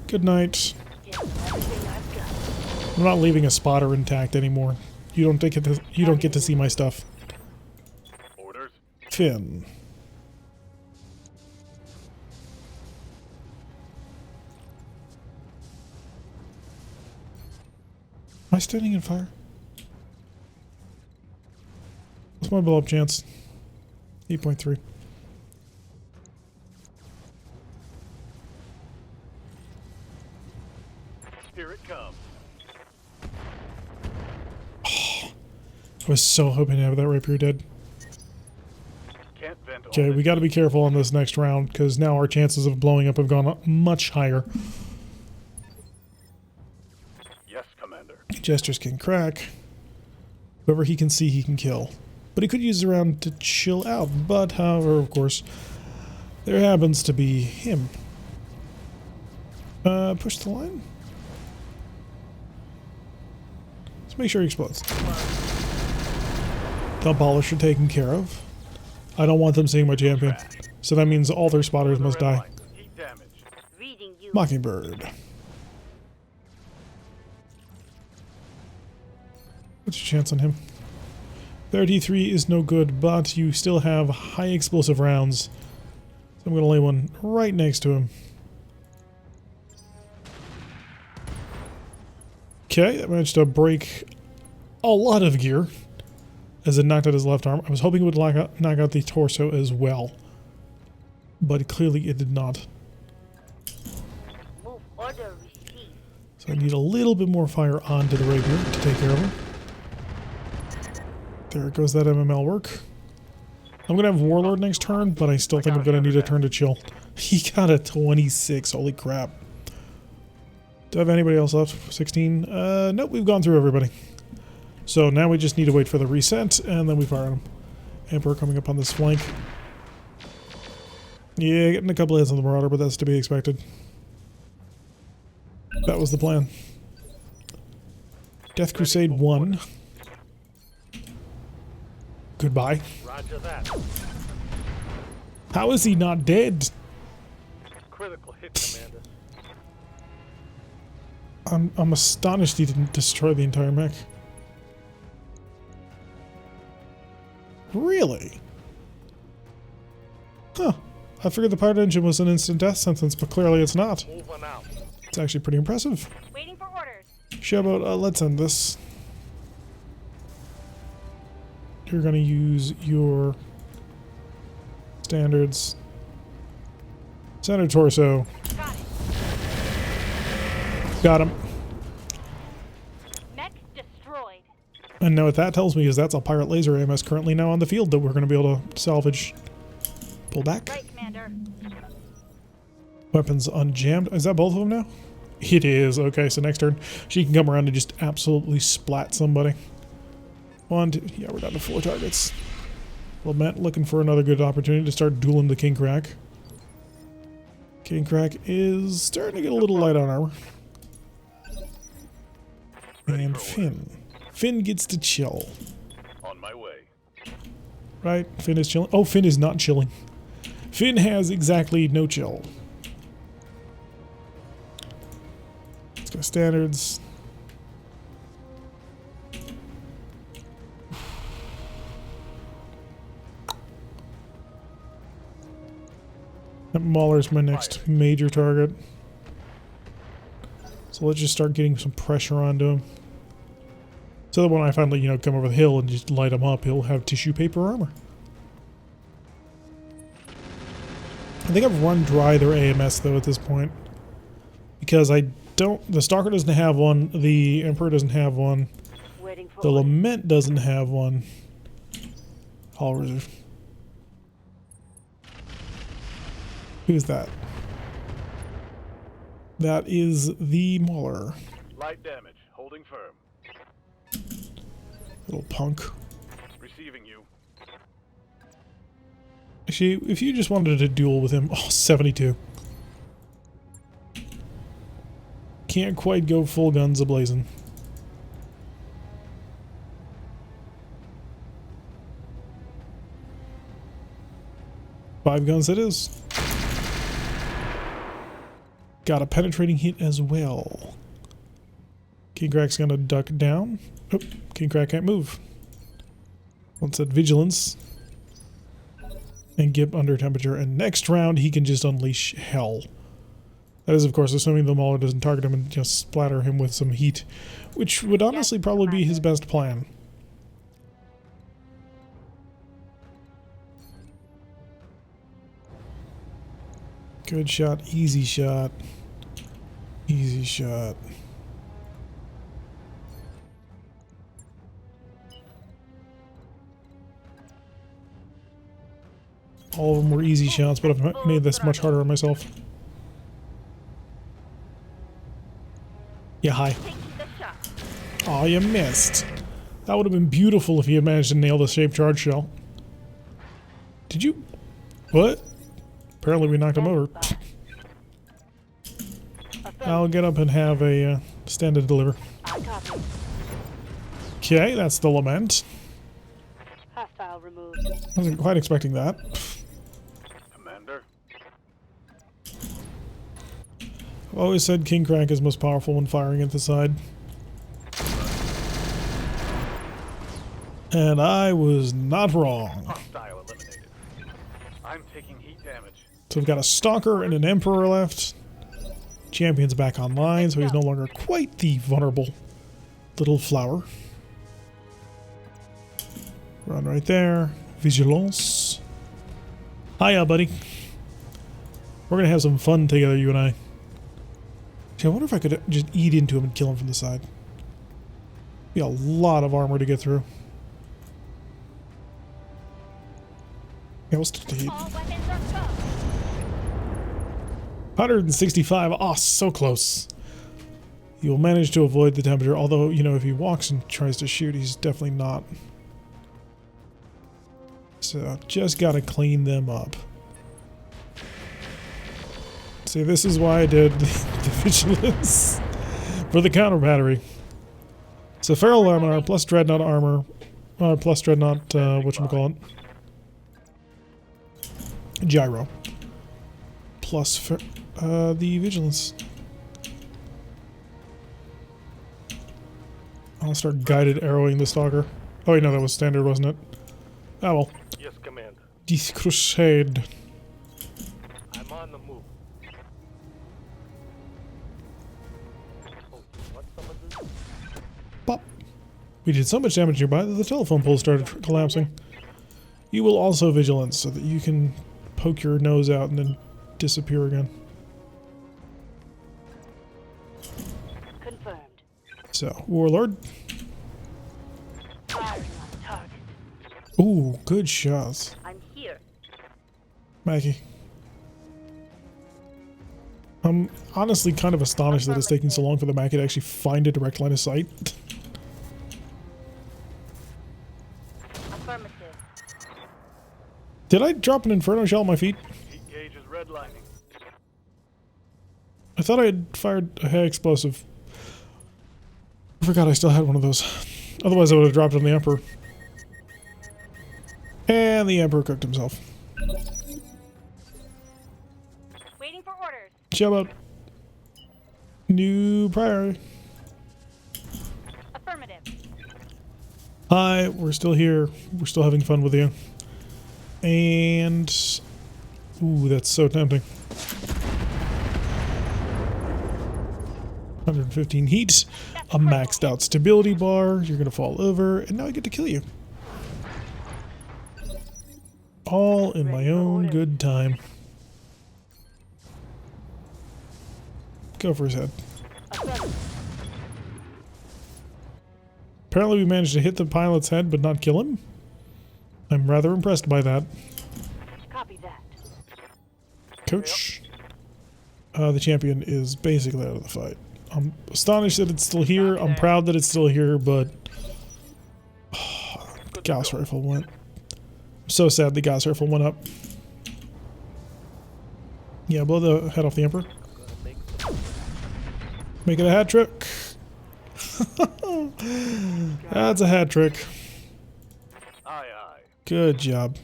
Good night. Yes, everything I've got. I'm not leaving a spotter intact anymore. You don't get to see my stuff. Orders. Finn. Am I standing in fire? What's my blow up chance? 8.3. Here it comes. I was so hoping to have that rapier dead. Can't vent all Okay, this. we got to be careful on this next round because now our chances of blowing up have gone up much higher. Yes, Commander. Jesters can crack. Whoever he can see, he can kill. But he could use the round to chill out. But, however, of course, there happens to be him. Push the line. Let's make sure he explodes. The polisher taken care of. I don't want them seeing my champion. So that means all their spotters must die. Heat damage. Reading you. Mockingbird. What's your chance on him? 33 is no good, but you still have high explosive rounds. So I'm going to lay one right next to him. Okay, that managed to break a lot of gear as it knocked out his left arm. I was hoping it would knock out the torso as well, but clearly it did not. Move order received. So I need a little bit more fire onto the rapier to take care of him. There goes that MML work. I'm going to have Warlord next turn, but I still think I'm going to need a turn to chill. He got a 26. Holy crap. Do I have anybody else left? 16? Nope, we've gone through everybody. So now we just need to wait for the reset, and then we fire him. Emperor coming up on this flank. Yeah, getting a couple hits on the Marauder, but that's to be expected. That was the plan. Death Crusade 1. Goodbye. Roger that. How is he not dead? Critical hit, Commander. I'm astonished he didn't destroy the entire mech. Really? Huh. I figured the pirate engine was an instant death sentence, but clearly it's not. Move on out. It's actually pretty impressive. Waiting for orders. Showboat, let's end this. You're gonna use your standards. Center torso. Got it. Got him. Mech destroyed. destroyed. And now what that tells me is that's a pirate laser AMS currently now on the field that we're going to be able to salvage. Pull back. Right, Commander. Weapons unjammed. Is that both of them now? It is. Okay, so next turn she can come around and just absolutely splat somebody. 1, 2, yeah, we're down to 4 targets. Lament looking for another good opportunity to start dueling the King Crack. King Crack is starting to get a little light on armor. And Finn. Finn gets to chill. On my way. Right? Finn is chilling. Oh, Finn is not chilling. Finn has exactly no chill. Let's go standards. That Mauler's my next major target. So let's just start getting some pressure onto him. So that when I finally, come over the hill and just light him up, he'll have tissue paper armor. I think I've run dry their AMS though at this point. Because the Stalker doesn't have one, the Emperor doesn't have one, Waiting for the orders. Lament doesn't have one. Hall Reserve. Who's that? That is the Mauler. Light damage. Holding firm. Little punk. Receiving you. Actually, if you just wanted to duel with him, 72. Can't quite go full guns a-blazing. Five guns it is. Got a penetrating hit as well. King Crack's gonna duck down. Oh, King Crack can't move. Once at vigilance. And get under temperature. And next round he can just unleash hell. That is, of course, assuming the Mauler doesn't target him and just splatter him with some heat. Which would honestly probably be his best plan. Good shot, easy shot. Easy shot. All of them were easy shots, but I've made this much harder on myself. Yeah, hi. Taking the shot. Aw, you missed. That would have been beautiful if you had managed to nail the shape charge shell. Did you? What? Apparently we knocked him over. I'll get up and have a stand to deliver. I copy. Okay, that's the Lament. Hostile removed. I wasn't quite expecting that. Commander. I've always said King Crack is most powerful when firing at the side. And I was not wrong. Hostile eliminated. I'm taking heat damage. So we've got a Stalker and an Emperor left. Champion's back online, so he's no longer quite the vulnerable little flower. Run right there. Vigilance. Hiya, buddy. We're gonna have some fun together, you and I. See, I wonder if I could just eat into him and kill him from the side. Be a lot of armor to get through. Yeah, we'll stick to heat. All weapons are go. 165. Oh, so close. You'll manage to avoid the temperature, although, if he walks and tries to shoot, he's definitely not. So, just gotta clean them up. See, this is why I did the vigilance for the counter battery. So, Feral Laminar plus Dreadnought armor, plus Dreadnought, whatchamacallit? Gyro. Plus the vigilance. I'll start guided arrowing the Stalker. Oh wait, no, that was standard, wasn't it? Oh well. Yes, Commander. This crusade. I'm on the move. Oh, what some of this? Pop. We did so much damage nearby that the telephone pole started collapsing. You will also vigilance so that you can poke your nose out and then disappear again. Confirmed. So, Warlord. Ooh, good shots. I'm here. Maggie. I'm honestly kind of astonished that it's taking so long for the Mackie to actually find a direct line of sight. Affirmative. Did I drop an Inferno shell on my feet? Heat gauge is redlining. I thought I had fired a head explosive. I forgot I still had one of those. Otherwise I would have dropped on the Emperor. And the Emperor cooked himself. Waiting for orders. Shout out. New priority. Affirmative. Hi, we're still here. We're still having fun with you. And... ooh, that's so tempting. 115 heat, a maxed out stability bar, you're gonna fall over, and now I get to kill you. All in my own good time. Go for his head. Apparently we managed to hit the pilot's head but not kill him. I'm rather impressed by that. Copy that. Coach, the champion is basically out of the fight. I'm astonished that it's still here. I'm proud that it's still here, but the Gauss rifle went. I'm so sad the Gauss rifle went up. Yeah, blow the head off the Emperor. Make it a hat trick. That's a hat trick. Aye, aye. Good job.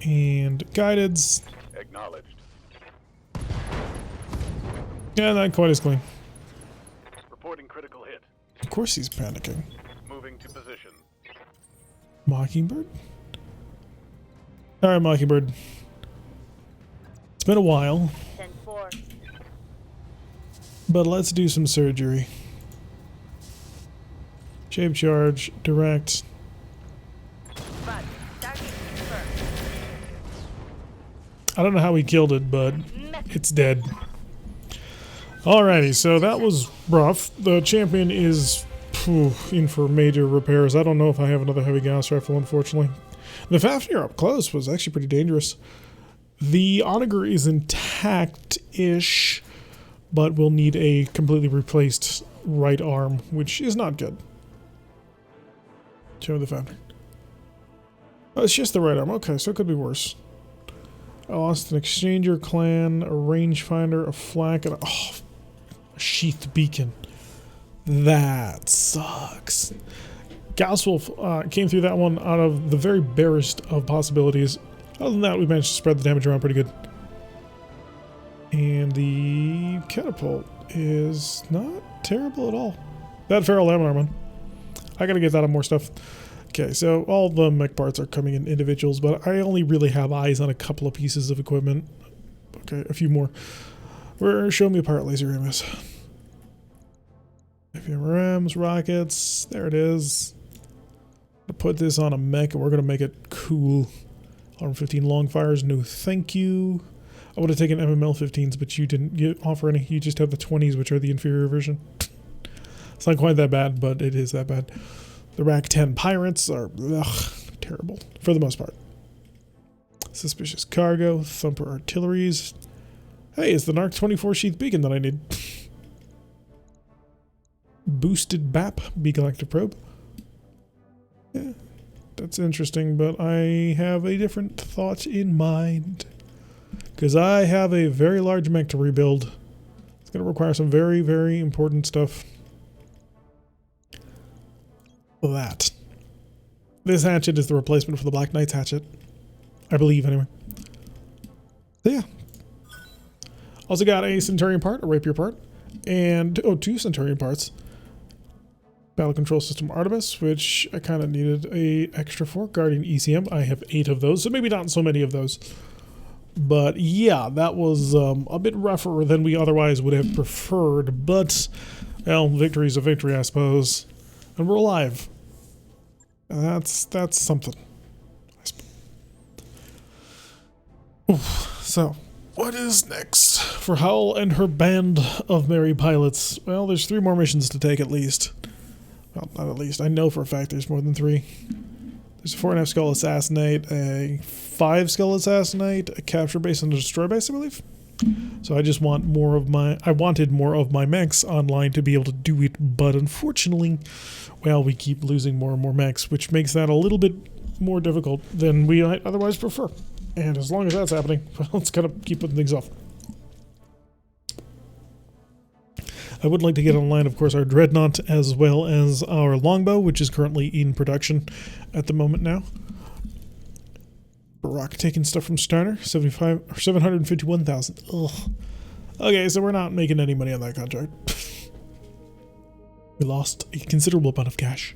And guideds. Acknowledged. Yeah, not quite as clean. Reporting critical hit. Of course he's panicking. Moving to position. Mockingbird? Alright, Mockingbird. It's been a while, 10-4. but let's do some surgery. Shape charge, direct. Roger. Target confirmed. I don't know how he killed it, but it's dead. Alrighty, so that was rough. The champion is in for major repairs. I don't know if I have another heavy gas rifle, unfortunately. The Fafnir up close was actually pretty dangerous. The Onager is intact-ish, but will need a completely replaced right arm, which is not good. Show me the Fafnir. Oh, it's just the right arm. Okay, so it could be worse. I lost an Exchanger clan, a rangefinder, a flak, and a sheathed beacon. That sucks. Gausswolf came through that one out of the very barest of possibilities. Other than that, we managed to spread the damage around pretty good. And the catapult is not terrible at all. That feral laminar one. I gotta get that on more stuff. Okay, so all the mech parts are coming in individuals, but I only really have eyes on a couple of pieces of equipment. Okay, a few more. Show me a pirate laser MS. FMRMs, rockets, there it is. I'll put this on a mech and we're gonna make it cool. 115 long fires, no thank you. I would have taken MML 15s, but you didn't offer any. You just have the 20s, which are the inferior version. It's not quite that bad, but it is that bad. The Rack 10 pirates are terrible, for the most part. Suspicious cargo, thumper artilleries. Hey, it's the Narc 24 sheath beacon that I need. Boosted BAP, beacon active probe. Yeah, that's interesting, but I have a different thought in mind. Because I have a very large mech to rebuild. It's going to require some very, very important stuff. That. This hatchet is the replacement for the Black Knight's hatchet. I believe, anyway. So, yeah. Also got a Centurion part, a Rapier part, and, two Centurion parts. Battle Control System Artemis, which I kind of needed a extra for. Guardian ECM, I have 8 of those, so maybe not so many of those. But yeah, that was a bit rougher than we otherwise would have preferred, but, well, victory's a victory, I suppose. And we're alive. That's something. Oof. So, what is next for Howl and her band of merry pilots? Well, there's 3 more missions to take at least. Well, not at least. I know for a fact there's more than 3. There's a 4.5 skull assassinate, a 5 skull assassinate, a capture base, and a destroy base, I believe. So I just want more of my... I wanted more of my mechs online to be able to do it, but unfortunately, well, we keep losing more and more mechs, which makes that a little bit more difficult than we might otherwise prefer. And as long as that's happening, well, let's kind of keep putting things off. I would like to get online, of course, our Dreadnought as well as our Longbow, which is currently in production at the moment now. Rock taking stuff from Starter, 75 or 751,000. Ugh. Okay, so we're not making any money on that contract. We lost a considerable amount of cash.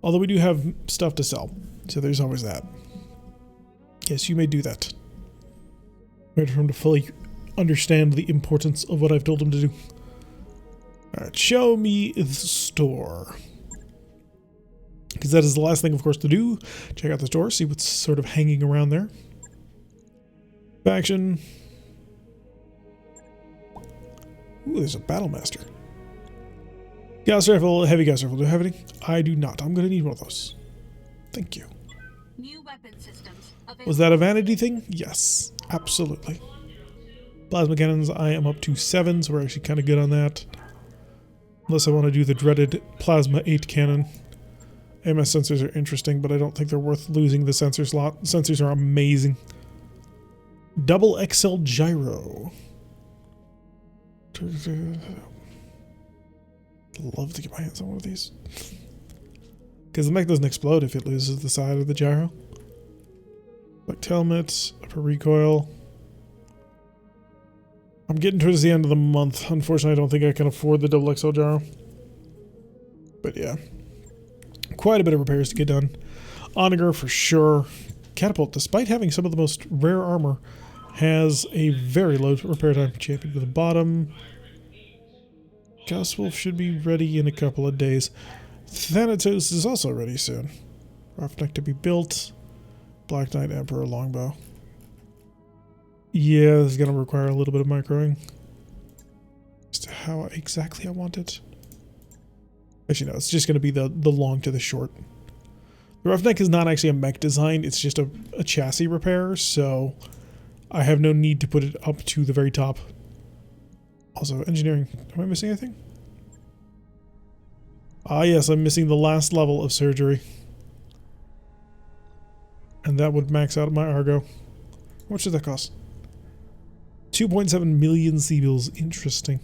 Although we do have stuff to sell, so there's always that. Yes, you may do that. Wait for him to fully understand the importance of what I've told him to do. Alright, show me the store. Because that is the last thing, of course, to do. Check out the store, see what's sort of hanging around there. Faction. Ooh, there's a battle master. Gas rifle, heavy gas rifle. Do I have any? I do not. I'm going to need one of those. Thank you. New weapon systems Was that a vanity thing? Yes, absolutely. Plasma cannons, I am up to 7, so we're actually kind of good on that. Unless I want to do the dreaded Plasma 8 cannon. AMS sensors are interesting, but I don't think they're worth losing the sensor slot. Sensors are amazing. Double XL gyro. Love to get my hands on one of these. Because the mech doesn't explode if it loses the side of the gyro. Like helmet, upper recoil. I'm getting towards the end of the month. Unfortunately, I don't think I can afford the double XL gyro. But yeah. Quite a bit of repairs to get done. Onager for sure. Catapult, despite having some of the most rare armor, has a very low repair time. Champion to the bottom. Gauss Wolf should be ready in a couple of days. Thanatos is also ready soon. RogueTech to be built. Black Knight Emperor Longbow. Yeah, this is going to require a little bit of microing. As to how exactly I want it. Actually, no, it's just going to be the long to the short. The RogueTech is not actually a mech design, it's just a chassis repair, so I have no need to put it up to the very top. Also, engineering. Am I missing anything? Ah, yes, I'm missing the last level of surgery. And that would max out my Argo. How much does that cost? 2.7 million C-bills. Interesting.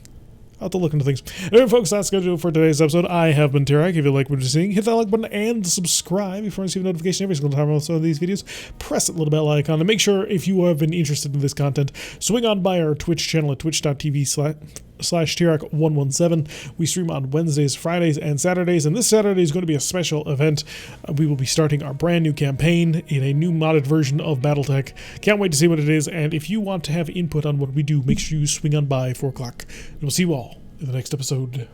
I'll have to look into things. Anyway, folks, that's going to do it for today's episode. I have been Tirak. If you like what you're seeing, hit that like button and subscribe if you want to receive a notification every single time I upload these videos. Press that little bell icon and make sure, if you have been interested in this content, swing on by our Twitch channel at twitch.tv/Tirak117. We stream on Wednesdays, Fridays, and Saturdays, and this Saturday is going to be a special event. We will be starting our brand new campaign in a new modded version of BattleTech. Can't wait to see what it is, and if you want to have input on what we do, make sure you swing on by 4 o'clock. And we'll see you all in the next episode.